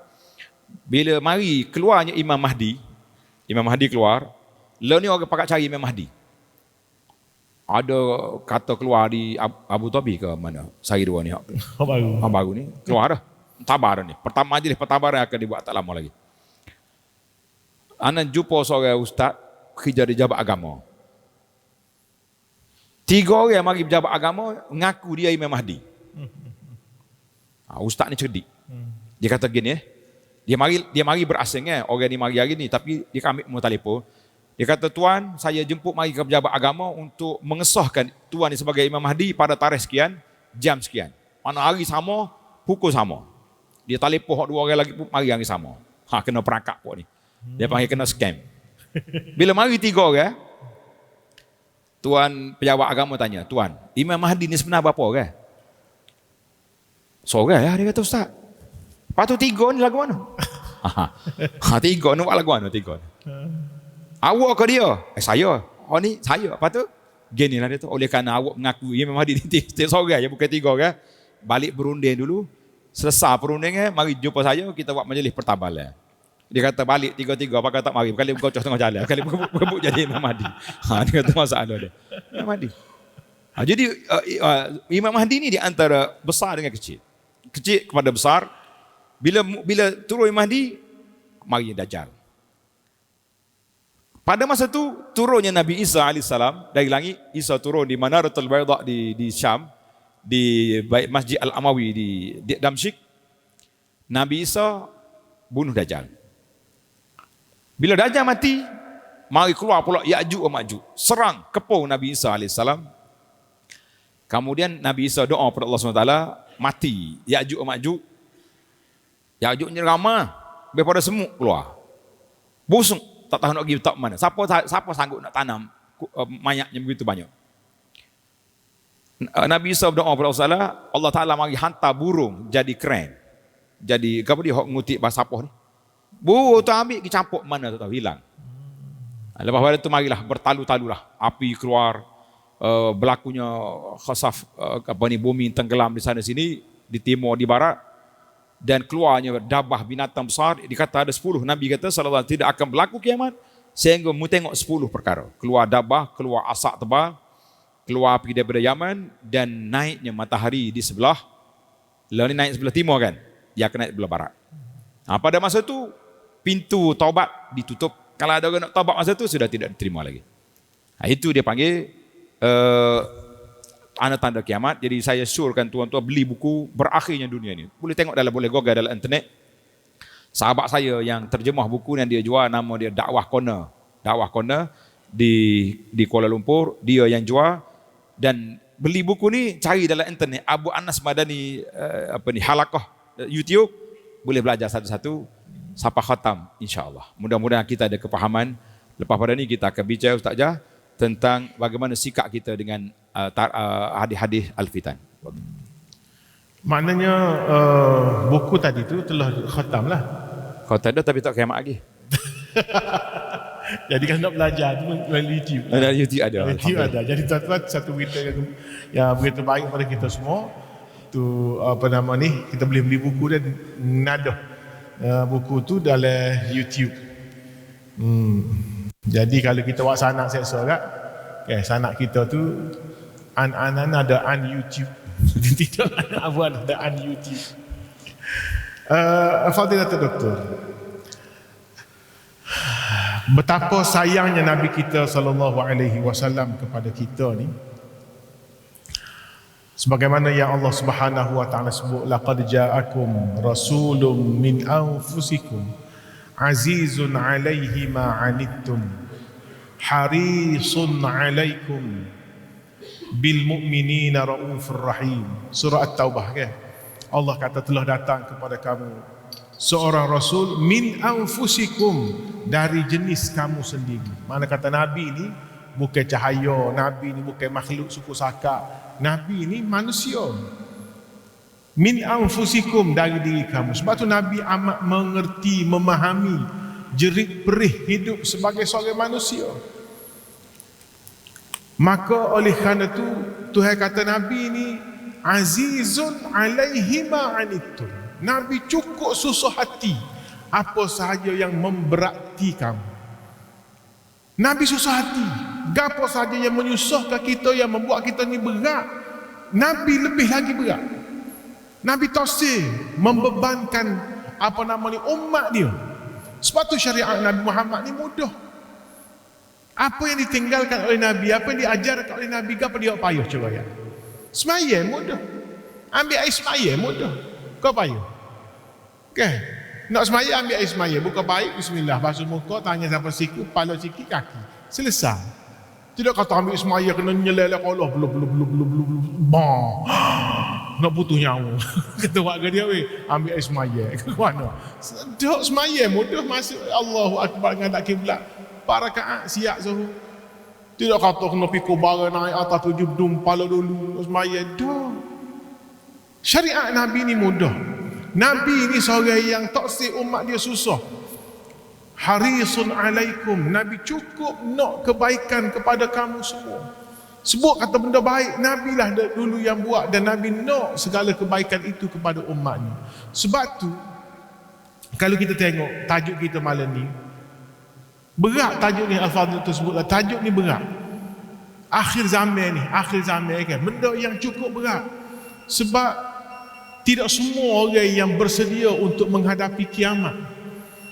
Bila mari keluarnya Imam Mahdi keluar, lalu ni orang pakat cari Imam Mahdi. Ada kata keluar di Abu Dhabi ke mana? Sehari dua ni. Baru ni keluar dah. Tabar ni. Majlis pertabaran akan dibuat tak lama lagi. Anak jumpa seorang ustaz kerja di jabat agama. 3 orang yang mari berjabat agama mengaku dia Imam Mahdi. Ustaz ni cerdik. Dia kata gini dia mari berasing orang ni mari hari ni tapi dia ambil nombor telefon. Dia kata, tuan, saya jemput mari ke pejabat agama untuk mengesahkan tuan ni sebagai Imam Mahdi pada tarikh sekian, jam sekian. Mana hari sama, pukul sama. Dia telefon 2 orang lagi pun mari hari sama. Kena perangkap pun ni. Dia panggil kena scam. Bila mari 3 orang, tuan pejabat agama tanya, tuan, Imam Mahdi ni sebenarnya berapa orang? Seorang lah, dia kata, ustaz. Lepas tu 3 ni lagu mana? 3 ni buat lagu mana 3 ni? Awak ke dia? Saya. Oh ni saya. Lepas tu gini lah dia tu. Oleh kerana awak mengaku Imam Mahdi ni seorang je, bukan 3 orang. Balik berunding dulu. Selesai perundingan, mari jumpa saya, kita buat majlis pertabalan. Dia kata balik 3-3, pakai tak mari. Kali berkocok tengah jalan. Kali berebut jadi Imam Mahdi. Dia kata masalah dia. Imam Mahdi. Jadi Imam Mahdi ni di antara besar dengan kecil. Kecil kepada besar. Bila turun Imam Mahdi, mari Dajjal. Pada masa tu turunnya Nabi Isa AS dari langit. Isa turun di Manaratul Bayda di Syam, di Masjid Al-Amawi di Damsyik. Nabi Isa bunuh Dajjal. Bila Dajjal mati, mari keluar pula Ya'juj wa Ma'juj, serang kepung Nabi Isa AS. Kemudian Nabi Isa doa kepada Allah SWT, mati Ya'juj wa Ma'juj. Ya'juj ni ramai daripada semut keluar. Busuk. Tak tahu nak pergi tak mana. Siapa sanggup nak tanam mayatnya begitu banyak. Nabi Isa berdoa kepada Allah Ta'ala mari hantar burung jadi keren. Jadi apa dia ngutip bahasa apa ni? Burung tu ambil dicampur mana tak tahu, hilang. Lepas pada tu marilah bertalu-talulah. Api keluar, berlakunya khasaf bumi tenggelam di sana sini, di timur, di barat. Dan keluarnya dabah binatang besar. Dikata ada 10. Nabi kata sallallahu tidak akan berlaku kiamat sehingga mu tengok 10 perkara. Keluar dabah, keluar asap tebal, keluar api daripada Yaman, dan naiknya matahari di sebelah. Lalu ni naik sebelah timur kan, dia akan naik sebelah barat. Pada masa tu pintu taubat ditutup. Kalau ada orang nak taubat masa tu sudah tidak diterima lagi. Itu dia panggil tanda-tanda kiamat. Jadi saya syorkan tuan-tuan beli buku Berakhirnya Dunia ni. Boleh tengok boleh google dalam internet. Sahabat saya yang terjemah buku yang dia jual, nama dia Dakwah Corner. Dakwah Corner. di Kuala Lumpur, dia yang jual. Dan beli buku ni cari dalam internet Abu Anas Madani halaqah YouTube, boleh belajar satu-satu sampai khatam insya-Allah. Mudah-mudahan kita ada kepahaman. Lepas pada ni kita akan bicara Ustaz Jah tentang bagaimana sikap kita dengan hadis-hadis Al-Fitan. Maknanya buku tadi tu telah khatam lah. Khatam dah tapi tak kiamat lagi. Jadi kan nak belajar tu melalui YouTube. Ada YouTube ada. YouTube ada. Jadi tuan-tuan, satu berita yang berita baik pada kita semua. Tu kita boleh beli buku dan nadah buku tu dalam YouTube. Jadi kalau kita buat sanak seksa kan, sanak kita tu ada YouTube. Tidak ada YouTube. Fadilatul Doktor, betapa sayangnya Nabi kita sallallahu alaihi wasallam kepada kita ni. Sebagaimana yang Allah Subhanahu wa taala sebut, laqad ja'akum rasulun min anfusikum azizun 'alaihi ma 'anittum harisun 'alaikum bil mu'minina raufur rahim. Surah At-Taubah kan. Allah kata telah datang kepada kamu seorang rasul min anfusikum, dari jenis kamu sendiri. Mana kata Nabi ni bukan cahaya, Nabi ni bukan makhluk suku saka, Nabi ni manusia. Min anfusikum, dari diri kamu. Sebab tu Nabi amat mengerti, memahami jerit perih hidup sebagai seorang manusia. Maka oleh kerana tu Tuhan kata Nabi ni azizun alaihi ma anittum. Nabi cukup susah hati apa sahaja yang memberati kamu. Nabi susah hati. Gapo sahaja yang menyusahkan kita, yang membuat kita ni berat, Nabi lebih lagi berat. Nabi tosir membebankan umat dia. Sebab tu syariat Nabi Muhammad ni mudah. Apa yang ditinggalkan oleh Nabi, apa yang diajarkan oleh Nabi, apa dia payah cuba ya. Semaya mudah. Ambil air semaya mudah. Kau payah. Okay. Nak semaya ambil air semaya, buka baik, bismillah, basuh muka, tanya siapa siku, kepala sikit, kaki. Selesai. Tidak kata ambil semaya kena nyelelek Allah, nak putus nyawa. Kata warga dia, ambil air semaya. Ke mana? Duk semaya mudah, masuk Allahu Akbar dengan tak kiblat. 4 rakaat siap zuhur. Tidak kata kena pikul bara naik atas 7 dum pala dulu semaya. Dah. Syariat Nabi ni mudah. Nabi ni seorang yang taksir umat dia susah. Harisun alaikum, Nabi cukup nak kebaikan kepada kamu semua. Sebut kata benda baik, Nabi lah dulu yang buat, dan Nabi nak segala kebaikan itu kepada umatnya. Sebab tu kalau kita tengok tajuk kita malam ni, berat tajuk ni, Al-Fadhil tersebutlah, tajuk ni berat. Akhir zaman kan, benda yang cukup berat. Sebab tidak semua orang yang bersedia untuk menghadapi kiamat.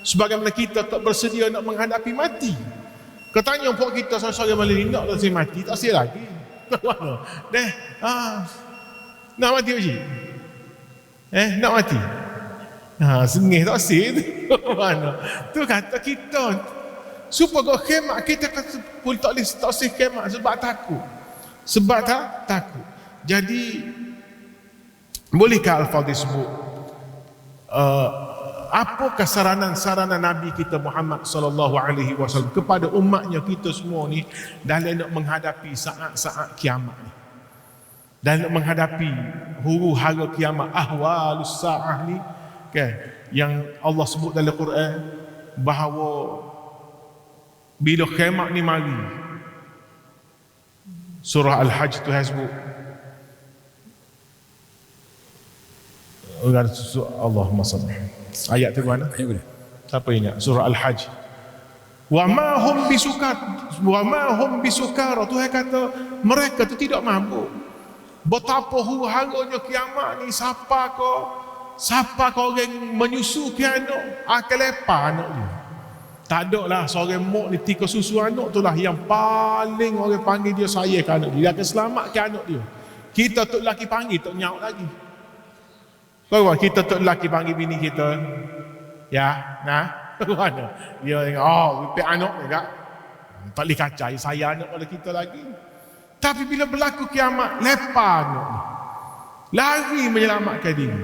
Sebagaimana kita tak bersedia nak menghadapi mati. Katanya pok kita seorang malam ni nak tak mati, tak sia lagi. Nak mati uji? Nak mati? Sengih tak sia tu. Tu kata kita supaya kau khemah, kita kata pun tak boleh khemah sebab takut. Sebab takut. Jadi bolehkah Al-Fadhil sebut apakah saranan Nabi kita Muhammad sallallahu alaihi wasallam kepada umatnya kita semua ni dalam nak menghadapi saat-saat kiamat ni, dalam nak menghadapi huru-hara kiamat, ahwalus saah ni kan, yang Allah sebut dalam Quran bahawa bila kiamat ni mari, surah Al-Hajj tu sebut, Allahumma salli. Ayat tu mana? Siapa ingat? Surah Al-Hajj. Wa ma hum bisukar. Tuhan kata mereka tu tidak mabuk. Betapa huru-haranya kiamat ni, siapa orang menyusu ke anak, akan lepas anak dia. Tak ada lah seorang mak ni tika susu anak tu lah yang paling orang panggil dia sayang ke anak dia. Dia akan selamatkan anak dia. Kita tu lelaki panggil tak nyaut lagi. Kawan, kita tu lelaki panggil bini kita, ya, nah, mana? Dia tengok, pipik anak juga. Tak boleh kacai sayangnya pada kita lagi. Tapi bila berlaku kiamat, lepas ni, lari menyelamatkan diri.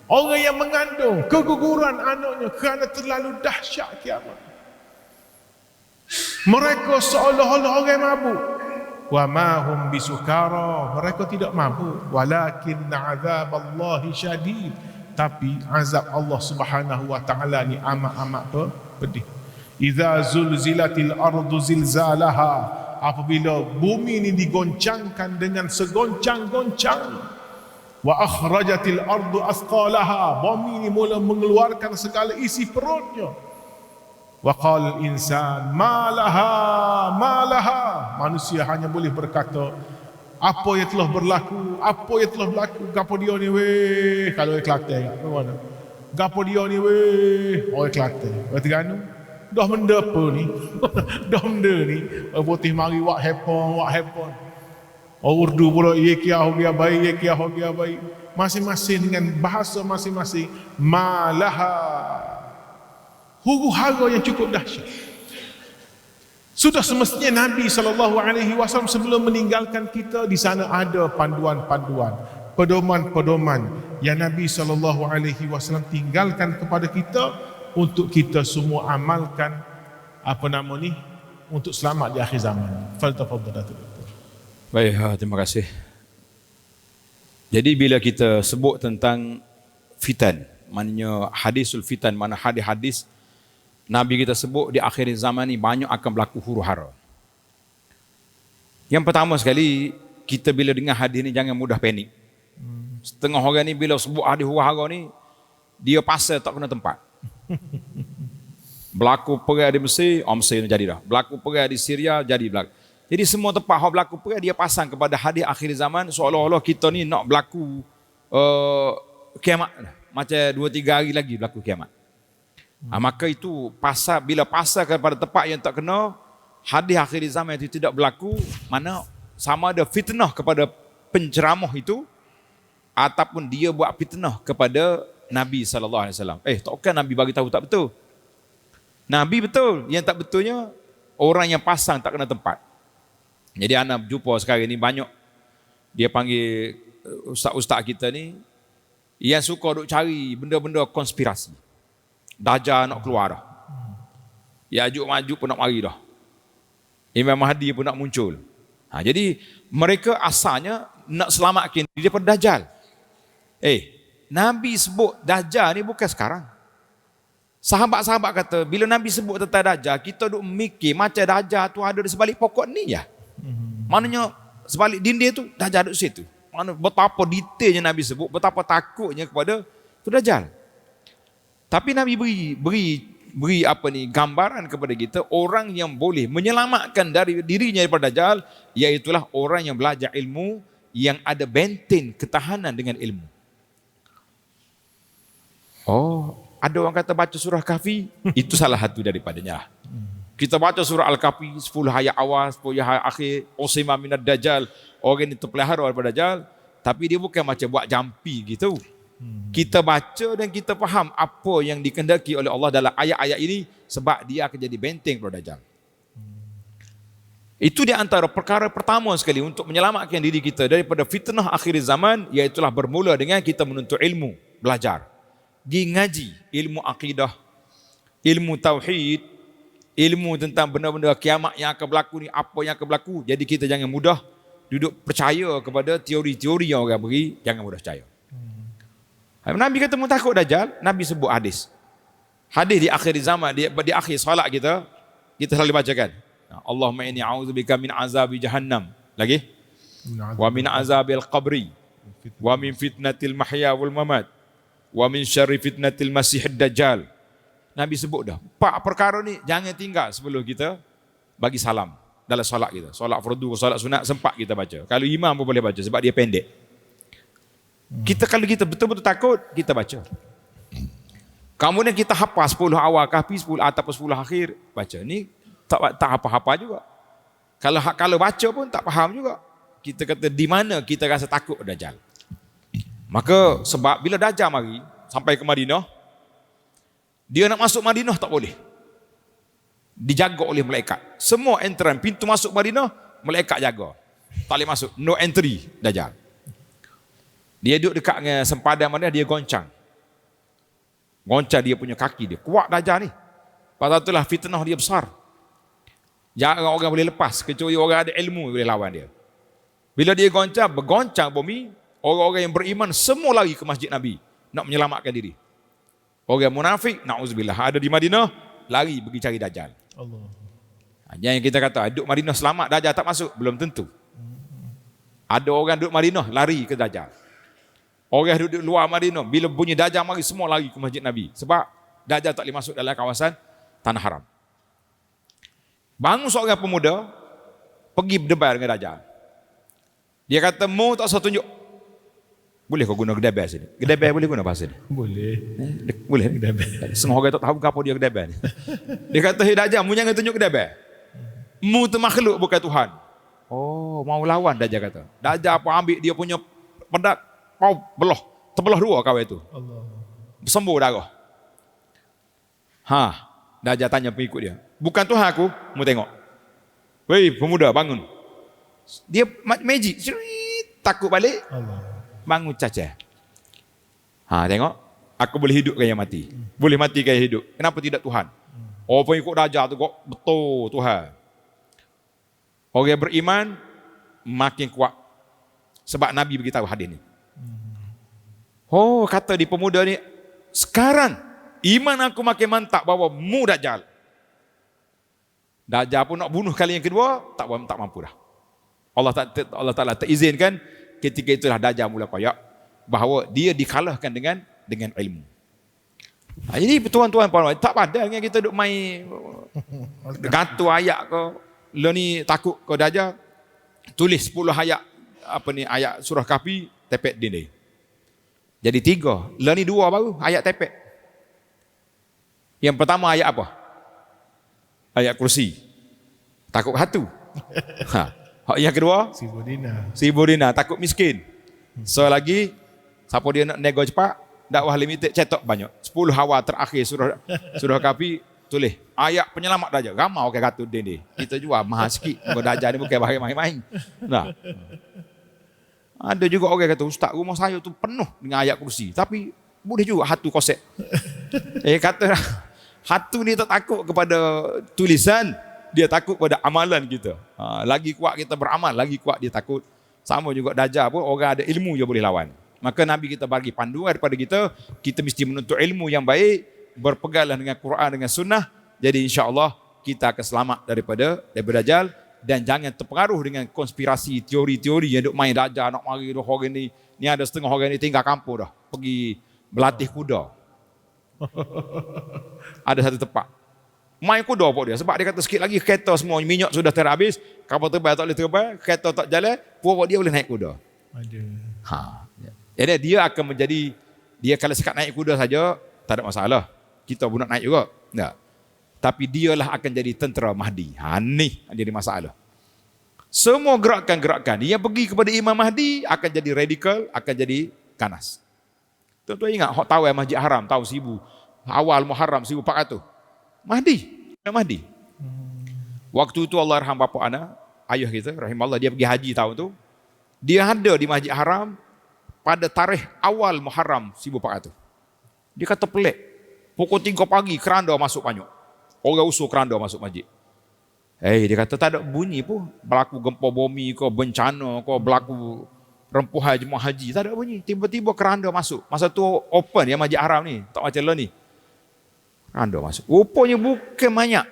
Orang yang mengandung keguguran anaknya kerana terlalu dahsyat kiamat. Mereka seolah-olah orang mabuk. Wa ma hum bisukara, mereka tidak mabuk. Walakin azaballahi syadid, tapi azab Allah Subhanahu wa taala ni amat-amat pedih. Idza zulzilatil ardu zilzalaha, apabila bumi ini digoncangkan dengan segoncang-goncang. Wa akhrajatil ardu athqalaha, bumi ini mula mengeluarkan segala isi perutnya. Wa qala al-insan ma laha, manusia hanya boleh berkata, apa yang telah berlaku, gapo dia ni weh, kalau orang Kelantan kat mana, gapo dia ni weh, orang Kelantan, orang Terengganu, dah benda apa ni, dah benda ni, orang putih mari what happen. Orang Urdu pula ye kia hogia baik, masing-masing dengan bahasa masing-masing. Malaha, huru-hara yang cukup dahsyat. Sudah semestinya Nabi SAW sebelum meninggalkan kita, di sana ada panduan-panduan, pedoman-pedoman yang Nabi SAW tinggalkan kepada kita untuk kita semua amalkan, untuk selamat di akhir zaman. Faltafadhal. Baik, terima kasih. Jadi bila kita sebut tentang fitan, maknanya hadisul fitan, mana hadis-hadis Nabi kita sebut di akhir zaman ni banyak akan berlaku huru-hara. Yang pertama sekali, kita bila dengar hadis ni jangan mudah panik. Setengah orang ni bila sebut hadis huru-hara ni, dia pasal tak kena tempat. Berlaku perang di Mesir, Mesir ni jadi dah. Berlaku perang di Syria, jadi berlaku. Jadi semua tempat yang berlaku perang, dia pasang kepada hadis akhir zaman, seolah-olah kita ni nak berlaku kiamat. Macam 2-3 hari lagi berlaku kiamat. Maka itu bila pasal kepada tempat yang tak kena, hadis akhir zaman itu tidak berlaku, mana sama ada fitnah kepada penceramah itu, ataupun dia buat fitnah kepada Nabi SAW. Takkan Nabi bagi tahu tak betul? Nabi betul, yang tak betulnya orang yang pasang tak kena tempat. Jadi anak jumpa sekarang ni banyak, dia panggil ustaz-ustaz kita ni yang suka duk cari benda-benda konspirasi. Dajjal nak keluar dah. Ya'juj Ma'juj pun nak mari dah. Imam Mahdi pun nak muncul. Jadi mereka asalnya nak selamatkan diri daripada Dajjal. Nabi sebut Dajjal ni bukan sekarang. Sahabat-sahabat kata bila Nabi sebut tentang Dajjal, kita duk mikir macam Dajjal tu ada di sebalik pokok ni ya. Maknanya sebalik dinding tu Dajjal ada di situ. Mana betapa detailnya Nabi sebut, betapa takutnya kepada tu Dajjal. Tapi Nabi beri gambaran kepada kita orang yang boleh menyelamatkan dari dirinya daripada Dajjal, iaitulah orang yang belajar ilmu, yang ada benteng ketahanan dengan ilmu. Ada orang kata baca surah Kahfi, itu salah satu daripadanya. Kita baca surah Al-Kahfi 10 ayat awal, 10 ayat akhir, usima minad Dajjal, orang itu pelihara daripada Dajjal, tapi dia bukan macam buat jampi gitu. Kita baca dan kita faham apa yang dikehendaki oleh Allah dalam ayat-ayat ini, sebab dia akan jadi benteng kepada Dajjal. Itu di antara perkara pertama sekali untuk menyelamatkan diri kita daripada fitnah akhir zaman, iaitulah bermula dengan kita menuntut ilmu, belajar. Ngaji ilmu akidah, ilmu tauhid, ilmu tentang benda-benda kiamat yang akan berlaku ni, apa yang akan berlaku. Jadi kita jangan mudah duduk percaya kepada teori-teori yang orang beri, jangan mudah percaya. Nabi kata mu takut Dajjal, Nabi sebut hadis. Hadis di akhir zaman, di akhir salat kita selalu bacakan. Allahumma inni a'udzubika min azabi jahannam. Lagi? Wa min azabil qabri. Wa min fitnatil mahya wal mamat. Wa min syarri fitnatil masihid dajjal. Nabi sebut dah. 4 perkara ni jangan tinggal sebelum kita bagi salam dalam solat kita. Solat fardu, solat sunat sempat kita baca. Kalau imam pun boleh baca sebab dia pendek. Kalau kita betul-betul takut, kita baca. Kemudian kita hafal 10 awal Kahfi, 10 ataupun 10 akhir, baca. Ni tak apa-apa juga. Kalau baca pun tak faham juga. Kita kata di mana kita rasa takut Dajjal. Maka sebab bila Dajjal mari sampai ke Madinah, dia nak masuk Madinah tak boleh. dijaga oleh malaikat. Semua entrance pintu masuk Madinah malaikat jaga. Tak boleh masuk, no entry Dajjal. Dia duduk dekat dengan sempadan Madinah, dia goncang. Goncang dia punya kaki dia. Kuat Dajjal ni. Pasal itulah fitnah dia besar. Jarang orang boleh lepas kecuali orang ada ilmu boleh lawan dia. Bila dia goncang, bergoncang bumi, orang-orang yang beriman semua lari ke masjid Nabi nak menyelamatkan diri. Orang munafik, na'udzubillah, ada di Madinah, lari pergi cari Dajjal. Allah. Yang kita kata, duduk Madinah selamat, Dajjal tak masuk, belum tentu. Ada orang duduk Madinah, lari ke Dajjal. Orang duduk luar Madinah, bila bunyi Dajjal mari, semua lari ke masjid Nabi. Sebab Dajjal tak boleh masuk dalam kawasan tanah haram. Bangun seorang pemuda, pergi berdebat dengan Dajjal. Dia kata, mu tak usah tunjuk. Boleh kau guna gedebel sini? Gedebel boleh guna bahasa ni? Boleh. Boleh? Gedebel. Setengah orang tak tahu apa dia gedebel ni. Dia kata, hei Dajjal, mu jangan tunjuk gedebel. Mu tu makhluk bukan Tuhan. Oh, mau lawan Dajjal kata. Dajjal apa ambil dia punya pedang, mau belah. Terbelah dua kawan itu. Allah. Sembuh darah. Dajjal tanya pengikut dia. Bukan Tuhan aku, mu tengok. Wei, pemuda bangun. Dia magic. Takut balik. Allah. Bangun caca. Tengok. Aku boleh hidupkan yang mati. Boleh matikan yang hidup. Kenapa tidak Tuhan? Oh, pengikut Dajjal tu kok betul Tuhan. Orang yang beriman makin kuat. Sebab Nabi beritahu hadis ni. Oh, kata di pemuda ni, sekarang iman aku makin mantap bahawa mu Dajjal. Dajjal pun nak bunuh kali yang kedua, tak mampu dah. Allah Ta'ala tak izinkan. Ketika itulah Dajjal mula koyak bahawa dia dikalahkan dengan ilmu. Jadi tuan-tuan puan, tak pada dengan kita duk main gatu ayat ke. Lo ni takut ke Dajjal, tulis 10 ayat ayat surah Kahfi tepek dinding. Jadi 3. Lo ni 2 baru ayat tepek. Yang pertama ayat apa? Ayat kursi. Takut hatu. Yang kedua, Seribu dinar, takut miskin. So lagi, siapa dia nak nego cepat, dakwah limited cetak banyak. 10 awal terakhir surah Kahfi tulis ayat penyelamat Dajjal. Ramai orang kata dinding. Kita jual mahal sikit. Dajjal ni bukan bahaya main-main. Nah. Ada juga orang kata, ustaz rumah saya tu penuh dengan ayat kursi. Tapi boleh juga hatu kosek. Kata hatu ni tak takut kepada tulisan, dia takut pada amalan kita. Lagi kuat kita beramal, lagi kuat dia takut. Sama juga Dajjal pun, orang ada ilmu je boleh lawan. Maka Nabi kita bagi panduan daripada kita mesti menuntut ilmu yang baik, berpeganglah dengan Quran, dengan sunnah. Jadi insya-Allah kita akan selamat daripada Dajjal. Dan jangan terpengaruh dengan konspirasi, teori-teori yang duk main Dajjal nak mari orang ni. Ni ada setengah orang ni tinggal kampung dah, pergi berlatih kuda. Ada satu tempat main kuda pun dia, sebab dia kata sikit lagi kereta semua minyak sudah terhabis, kapal terbang tak boleh terbang, kereta tak jalan, pun dia boleh naik kuda. Jadi dia akan menjadi, dia kalau sekat naik kuda saja tak ada masalah, kita pun nak naik juga. Tak. Tapi dialah akan jadi tentera Mahdi. Ni jadi masalah. Semua gerakan-gerakan yang pergi kepada Imam Mahdi akan jadi radikal, akan jadi ganas. Tuan-tuan ingat, tahu Masjid Haram tahun 1000, awal Muharram 1400. Mahdi. Waktu itu Allah rahmat bapa ana, ayah kita rahimallah, dia pergi haji tahun tu. Dia ada di Masjid Haram pada tarikh awal Muharram 1400. Dia kata pelik. Pukul 3 pagi keranda masuk banyak. Orang usul keranda masuk masjid. Dia kata tak ada bunyi pun. Berlaku gempa bumi ke, bencana ke, berlaku rempuhan jemaah haji. Tak ada bunyi. Tiba-tiba keranda masuk. Masa tu open ya Masjid Haram ni. Tak macam lah ni. Keranda masuk. Rupanya bukan banyak.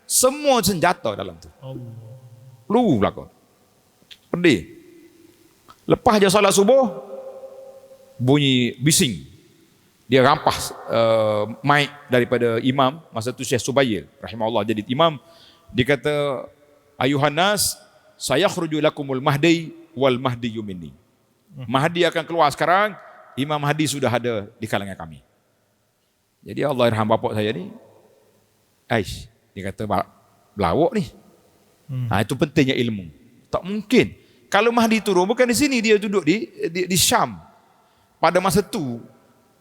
Semua senjata dalam tu. Peluru belakang. Pedih. Lepas je solat subuh, bunyi bising. Dia rampas mic daripada imam, masa tu Syekh Subayil rahimahullah jadi imam. Dia kata, ayuhan nas, sayakhruju lakumul mahdi wal mahdiyu minni. Mahdi akan keluar sekarang, Imam Mahdi sudah ada di kalangan kami. Jadi Allah irham bapak saya ni, dia kata belawak ni. Itu pentingnya ilmu. Tak mungkin. Kalau Mahdi turun, bukan di sini, dia duduk di Syam. Pada masa tu,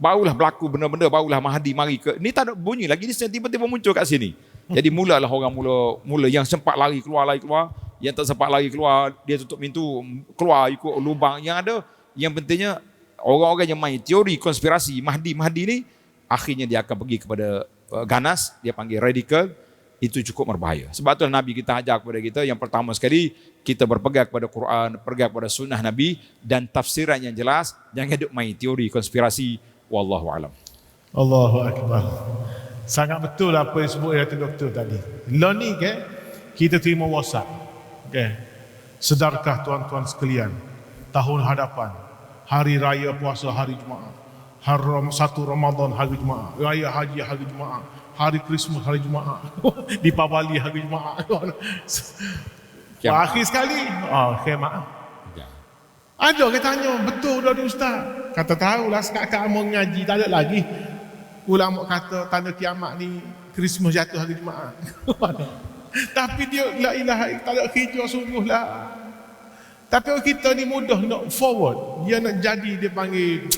barulah berlaku benda-benda, barulah Mahdi mari ke. Ni tak ada bunyi lagi, ni tiba-tiba muncul kat sini. Jadi mulalah orang mula yang sempat lari keluar, yang tak sempat lari keluar, dia tutup pintu, keluar ikut lubang yang ada. Yang pentingnya orang-orang yang main teori konspirasi Mahdi ni, akhirnya dia akan pergi kepada ganas, dia panggil radikal. Itu cukup berbahaya. Sebab itulah Nabi kita ajar kepada kita, yang pertama sekali, kita berpegang kepada Quran, berpegang kepada sunnah Nabi, dan tafsiran yang jelas, jangan duk main teori konspirasi. Wallahu alam. Allahu Akbar. Sangat betul apa yang sebut Datuk Doktor tadi. Lo ni kita terima WhatsApp. Sedarkah tuan-tuan sekalian, tahun hadapan, hari raya puasa hari Jumaat, hari 1 Ramadan hari Jumaat, raya haji hari Jumaat, hari Christmas hari Jumaat, Deepavali hari Jumaat. Akhir sekali, maaf. Ada orang tanya, betul dah Ustaz? Kata tahulah sekat-sekat mau ngaji, tak ada lagi. Ulama kata tanda kiamat ni Christmas jatuh hari Jumaat. Tapi dia la ilaha illallah, tak ada kerja sungguh lah. Tapi orang kita ni mudah nak forward. Dia nak jadi, dia panggil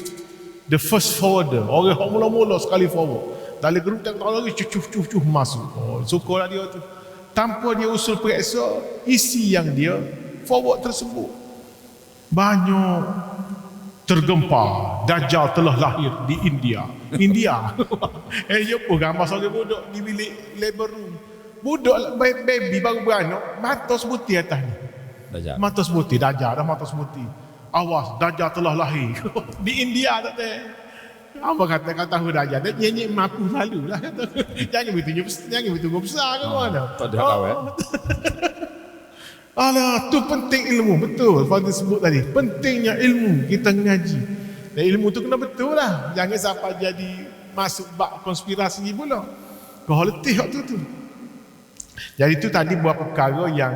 the first forwarder. Orang yang mula-mula sekali forward. Dalam grup tak tahu lagi cuh masuk. Syukurlah dia tu. Tanpa dia usul periksa isi yang dia forward tersebut. Banyak tergempar. Dajjal telah lahir di India. Dia pun gambar seorang budak di bilik labor room. Budak baby baru beranak, mata seputih atas ni. Dajjal. Mata seputih, Dajjal dah mata seputih. Awas, Dajjal telah lahir di India tak teh. Apa kata tahu Dajjal? Dia nyanyi mampu selalu lah. Jangan bertunggu besar ke mana. Tak ada tahu Alah, tu penting ilmu. Betul Fadil sebut tadi, pentingnya ilmu kita ngaji. Dan ilmu tu kena betul lah. Jangan sampai jadi masuk bab konspirasi pula. Kau letih waktu tu. Jadi itu tadi beberapa perkara yang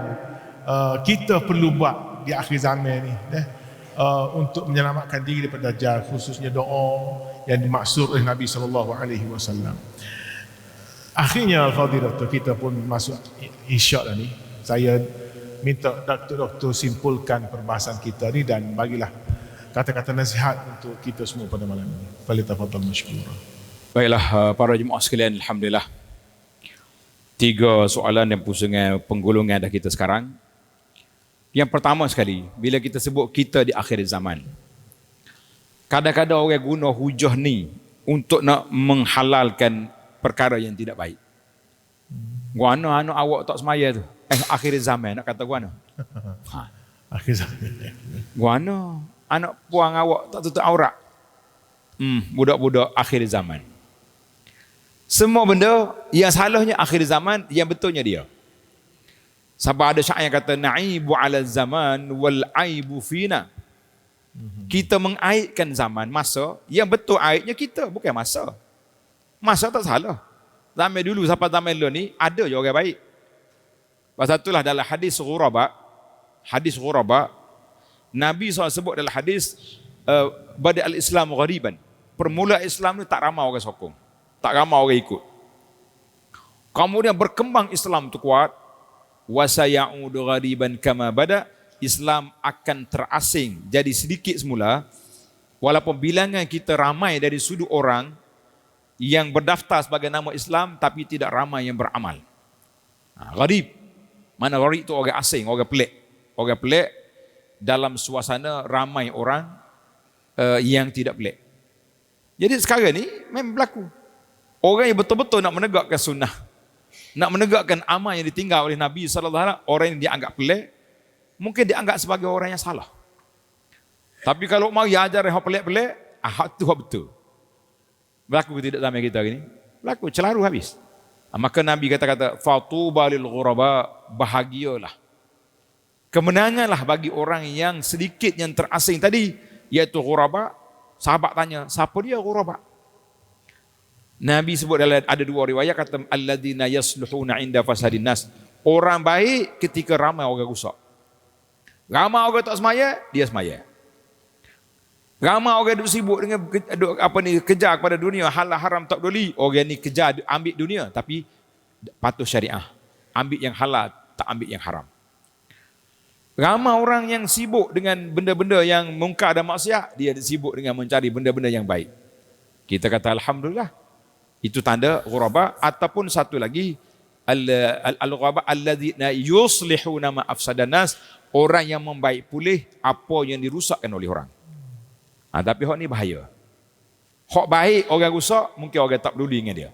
kita perlu buat di akhir zaman ni, untuk menyelamatkan diri daripada Dajjal, khususnya doa yang dimaksud oleh Nabi SAW. Akhirnya Al-Fadhil kita pun masuk isyak dah ni. Saya minta doktor simpulkan perbahasan kita ni dan bagilah kata-kata nasihat untuk kita semua pada malam ini. Falyatafadhal mashkura. Baiklah para jemaah sekalian, alhamdulillah. 3 soalan yang pusingan penggolongan dah kita sekarang. Yang pertama sekali, bila kita sebut kita di akhir zaman, kadang-kadang orang guna hujah ni untuk nak menghalalkan perkara yang tidak baik. Guana anak awak tak semaya tu. Akhir zaman nak kata guana. Akhir zaman. Guana anak puang awak tak tutup aurat. Budak-budak akhir zaman. Semua benda yang salahnya akhir zaman, yang betulnya dia. Sebab ada syair yang kata na'ibu ala zaman wal aibu fina. Kita mengaibkan zaman, masa, yang betul aibnya kita, bukan masa. Masa tak salah. Zaman dulu sampai zaman dulu ni ada je orang baik. Pasal itulah dalam hadis ghuraba, Nabi SAW sebut dalam hadis bada al-Islam ghariban. Permula Islam ni tak ramai orang sokong. Tak ramai orang ikut. Kemudian berkembang Islam tu kuat. Wa sayaudu ghariban kama bada. Islam akan terasing, jadi sedikit semula. Walaupun bilangan kita ramai dari sudut orang yang berdaftar sebagai nama Islam, tapi tidak ramai yang beramal. Gharib. Mana gharib itu orang asing, orang pelik. Orang pelik dalam suasana ramai orang yang tidak pelik. Jadi sekarang ni memang berlaku. Orang yang betul-betul nak menegakkan sunnah, nak menegakkan amal yang ditinggal oleh Nabi SAW, orang yang dianggap pelik, mungkin dianggap sebagai orang yang salah. Tapi kalau mau ajar yang pelik-pelik, itu betul. Berlaku tidak zaman kita ini? Berlaku, celaru habis. Maka Nabi kata-kata, fatuba lil ghuraba, bahagialah. Kemenanganlah bagi orang yang sedikit yang terasing tadi, iaitu ghuraba. Sahabat tanya, siapa dia ghuraba? Nabi sebut ada 2 riwayat, kata alladzina yasluhuna inda fasadin nas. Orang baik ketika ramai orang rusak. Ramai orang tak semaya, dia semaya. Ramai orang duk sibuk dengan kejar kepada dunia, halal haram tak peduli. Orang ni kejar ambil dunia tapi patuh syariah. Ambil yang halal, tak ambil yang haram. Ramai orang yang sibuk dengan benda-benda yang mungkar dan maksiat, dia sibuk dengan mencari benda-benda yang baik. Kita kata alhamdulillah. Itu tanda ghuraba. Ataupun satu lagi, Al-ghuraba alladzina yuslihuna ma afsadan nas, orang yang membaik pulih apa yang dirusakkan oleh orang. Tapi hak ni bahaya. Hak baik orang rusak, mungkin orang tak peduli dengan dia.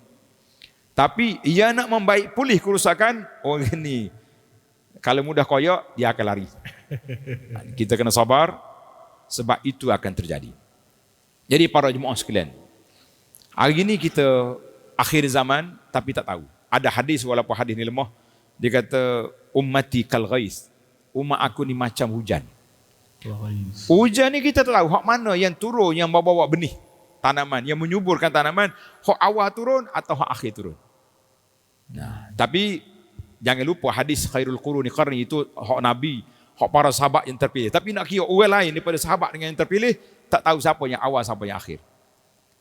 Tapi ia nak membaik pulih kerusakan, orang ni kalau mudah koyak, dia akan lari. Kita kena sabar, sebab itu akan terjadi. Jadi para jemaah sekalian, hari ini kita akhir zaman tapi tak tahu. Ada hadis, walaupun hadis ni lemah, dia kata ummati kal ghais, umat aku ni macam hujan. Hujan ni kita tak tahu hak mana yang turun, yang bawa-bawa benih tanaman, yang menyuburkan tanaman, hak awal turun atau hak akhir turun. Tapi jangan lupa hadis khairul quruni qarni itu hak Nabi, hak para sahabat yang terpilih. Tapi nak kira orang lain daripada sahabat dengan yang terpilih, tak tahu siapa yang awal, siapa yang akhir.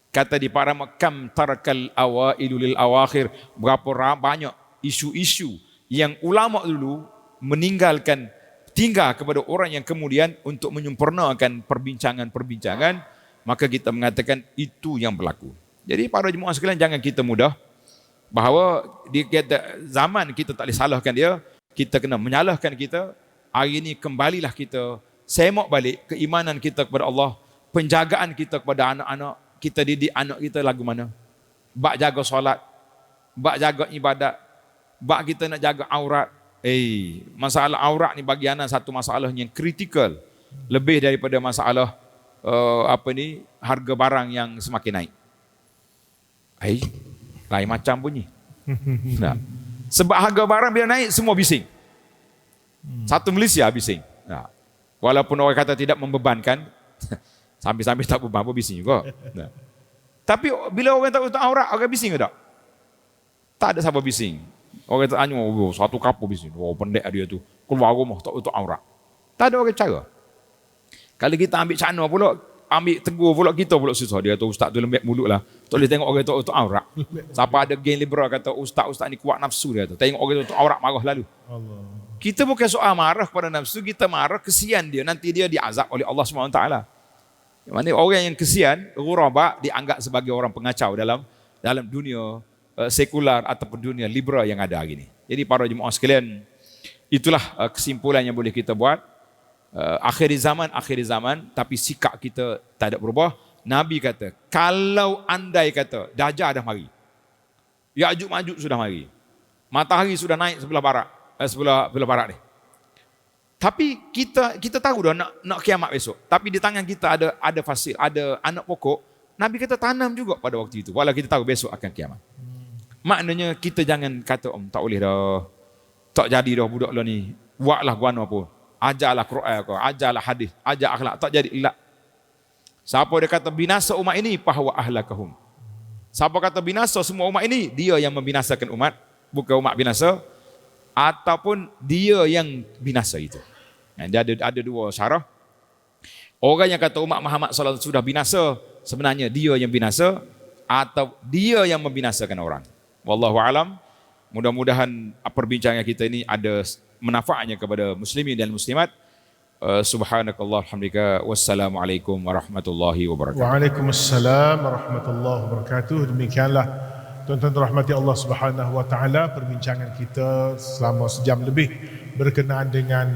Kata di para makam tarakal awailu lil awakhir, berapa banyak isu-isu yang ulama dulu meninggalkan, tinggal kepada orang yang kemudian untuk menyempurnakan perbincangan-perbincangan, maka kita mengatakan itu yang berlaku. Jadi para jemaah sekalian, jangan kita mudah bahawa di zaman kita tak boleh salahkan dia, kita kena menyalahkan kita. Hari ini kembalilah kita semak balik keimanan kita kepada Allah, penjagaan kita kepada anak-anak. Kita didik anak kita lagu mana? Bak jaga solat, bak jaga ibadat, bak kita nak jaga aurat. Masalah aurat ni bagi anak satu masalah yang kritikal, lebih daripada masalah harga barang yang semakin naik. Lain macam bunyi. Nah, sebab harga barang bila naik semua bising. Satu Malaysia bising. Nah, walaupun orang kata tidak membebankan, sambil-sambil tak beban pun bising juga. Nah. Tapi bila orang tak tutup aurat, orang bising ke tak? Tak ada siapa bising. Orang tak tanya, satu kapur bising. Pendek dia tu. Keluar rumah tak tutup aurat. Tak ada orang cara. Kalau kita ambil cana pula, ambil tegur pula, kita pula susah. Dia tu ustaz tu lembek mulut lah. Tak boleh tengok orang tak tutup aurat. Siapa ada geng liberal kata, ustaz ni kuat nafsu dia tu. Tengok orang tutup aurat, marah lalu. Allah. Kita bukan soal marah kepada nafsu, kita marah kesian dia. Nanti dia diazab oleh Allah SWT. Mana orang yang kesian, ghuraba dianggap sebagai orang pengacau dalam dunia sekular ataupun dunia liberal yang ada hari ini. Jadi para jemaah sekalian, itulah kesimpulan yang boleh kita buat. Akhir zaman, tapi sikap kita tak ada berubah. Nabi kata, kalau andai kata Dajjal dah mari, Ya'juj Ma'juj sudah mari, matahari sudah naik sebelah barat ni. Tapi kita tahu dah nak kiamat besok. Tapi di tangan kita ada fasil, ada anak pokok. Nabi kata tanam juga pada waktu itu. Walau kita tahu besok akan kiamat. Maknanya kita jangan kata tak boleh dah, tak jadi dah budak lah ni. Buatlah guana pun. Ajarlah Quran kau, ajarlah hadis, ajar akhlak. Tak jadi ilak. Siapa dia kata binasa umat ini, fahuwa ahlakahum. Siapa kata binasa semua umat ini, dia yang membinasakan umat, bukan umat binasa. Ataupun dia yang binasa itu. Dia ada dua syarah. Orang yang kata umat Muhammad SAW sudah binasa, sebenarnya dia yang binasa atau dia yang membinasakan orang. Wallahu alam. Mudah-mudahan perbincangan kita ini ada manfaatnya kepada muslimin dan muslimat. Subhanakallah alhamdulillah. Wassalamualaikum warahmatullahi wabarakatuh. Waalaikumsalam warahmatullahi wabarakatuh. Demikianlah tuan-tuan rahmati Allah Subhanahu wa taala, perbincangan kita selama sejam lebih berkenaan dengan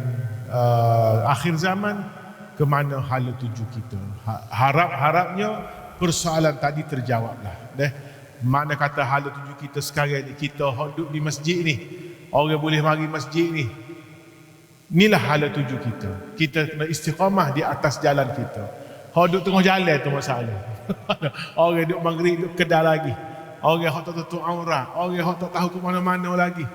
akhir zaman, ke mana hala tuju kita. Harapnya persoalan tadi terjawablah. Mana kata hala tuju kita sekarang ni, kita duduk di masjid ni, orang boleh mari masjid ni. Inilah hala tuju kita. Kita kena istiqamah di atas jalan kita. Duduk tengah jalan tu masalah. Orang duduk maghrib, duduk kedai lagi. Orang yang tak tutup aurat, orang yang tak tahu ke mana-mana lagi.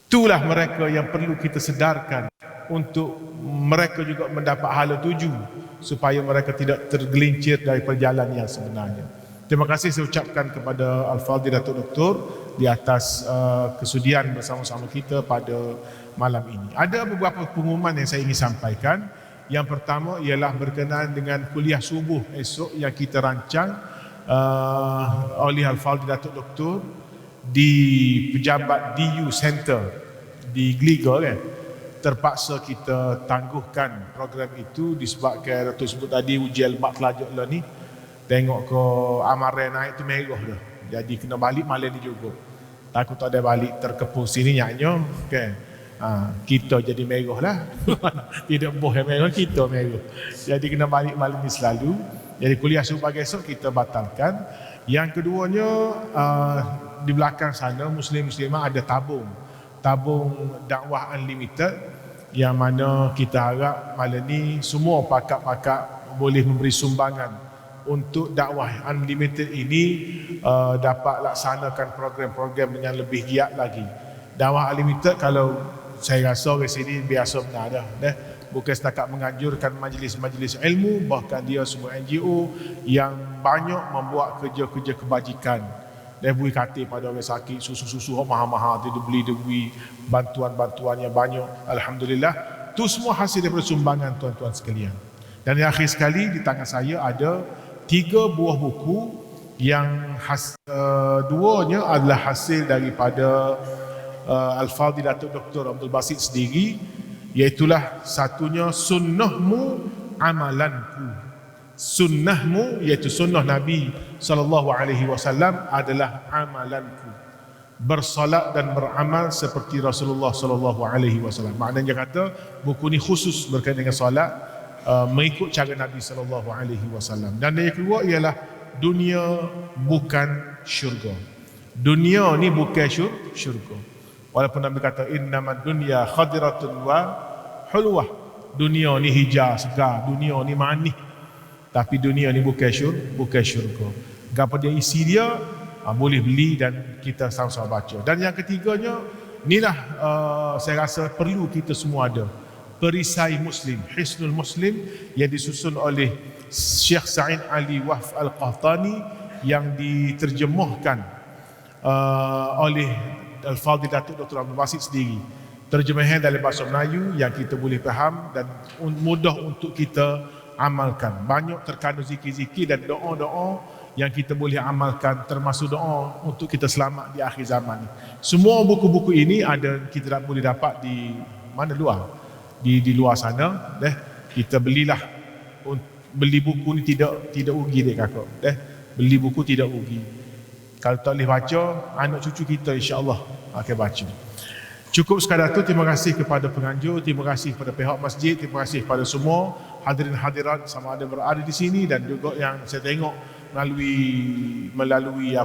Itulah mereka yang perlu kita sedarkan untuk mereka juga mendapat hala tuju, supaya mereka tidak tergelincir dari perjalanan yang sebenarnya. Terima kasih saya ucapkan kepada Al-Fadhil Datuk Doktor di atas kesudian bersama-sama kita pada malam ini. Ada beberapa pengumuman yang saya ingin sampaikan. Yang pertama ialah berkenaan dengan kuliah subuh esok yang kita rancang oleh Al-Fadhil Datuk Doktor di pejabat DU Center di Gliga kan. Terpaksa kita tangguhkan program itu disebabkan Datuk sebut tadi ujian lemak telajak lah ni, tengok ke amaran naik tu merah dah, jadi kena balik malam ni juga. takut tak ada balik terkepung sini nyaknya kan. Kita jadi merah lah. Tidak boh yang merah, kita merah. Jadi kena balik malam ni selalu. Jadi kuliah subuh pagi esok kita batalkan. Yang keduanya, di belakang sana Muslim-Muslimah ada tabung dakwah unlimited, yang mana kita harap malam ni semua pakar-pakar boleh memberi sumbangan untuk dakwah unlimited ini dapat laksanakan program-program dengan lebih giat lagi. Dakwah unlimited kalau saya rasa di sini biasa benar dah. Bukan setakat menganjurkan majlis-majlis ilmu, bahkan dia sebuah NGO yang banyak membuat kerja-kerja kebajikan. Dia beri katil pada orang sakit, susu-susu mahal-mahal, dia beri bantuan-bantuan yang banyak. Alhamdulillah, itu semua hasil daripada sumbangan tuan-tuan sekalian. Dan yang akhir sekali, di tangan saya ada 3 buah buku yang duanya adalah hasil daripada Al-Fadhil Datuk Dr. Abdul Basit sendiri, iaitulah satunya Sunnahmu Amalanku. Sunnahmu iaitu sunnah Nabi SAW adalah amalanku. Bersolat dan beramal seperti Rasulullah SAW. Maknanya kata buku ni khusus berkaitan dengan solat, mengikut cara Nabi SAW. Dan yang kedua ialah dunia bukan syurga. Dunia ni bukan syurga. Walaupun Nabi kata innamad dunya khadiratun wa hulwah. Dunia ni hijau segar, dunia ni manis. Tapi dunia ni bukan syurga. Apa dia isi dia, boleh beli dan kita sama-sama baca. Dan yang ketiganya, inilah saya rasa perlu kita semua ada. Perisai Muslim, Hisnul Muslim, yang disusun oleh Syekh Sa'id Ali Wahf Al-Qahtani, yang diterjemahkan oleh Al-Fadhil Datuk Dr. Abdul Basit sendiri. Terjemahan dalam bahasa Melayu yang kita boleh faham dan mudah untuk kita amalkan. Banyak terkandung zikir-zikir dan doa-doa yang kita boleh amalkan, termasuk doa untuk kita selamat di akhir zaman ni. Semua buku-buku ini ada, kita boleh dapat di mana luar, di luar sana. Kita belilah. Beli buku ni tidak rugi dek kakak. Beli buku tidak rugi. Kalau tak boleh baca, anak cucu kita insya-Allah akan baca. Cukup sekadar itu. Terima kasih kepada penganjur, terima kasih kepada pihak masjid, terima kasih kepada semua hadirin hadirat sama ada berada di sini dan juga yang saya tengok melalui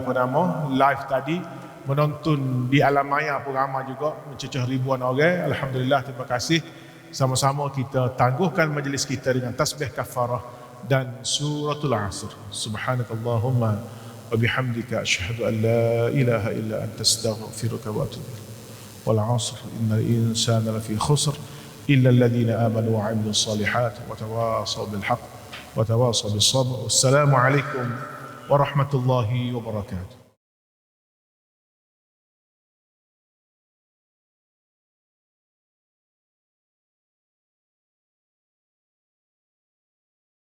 live tadi, menonton di alam maya pun ramai juga, mencecah ribuan orang. Alhamdulillah, terima kasih. Sama-sama kita tangguhkan majlis kita dengan tasbih kafarah dan suratul asr. Subhanakallahumma wa bihamdika asyhadu an la ilaha illa anta astaghfiruka wa atubu ilaik. Wal 'asr innal insana lafi khusr illa alladhina amanu wa 'amilus solihat wa tawasaw bil haqq wa tawasaw bis sabr. Wassalamu alaikum warahmatullahi wabarakatuh.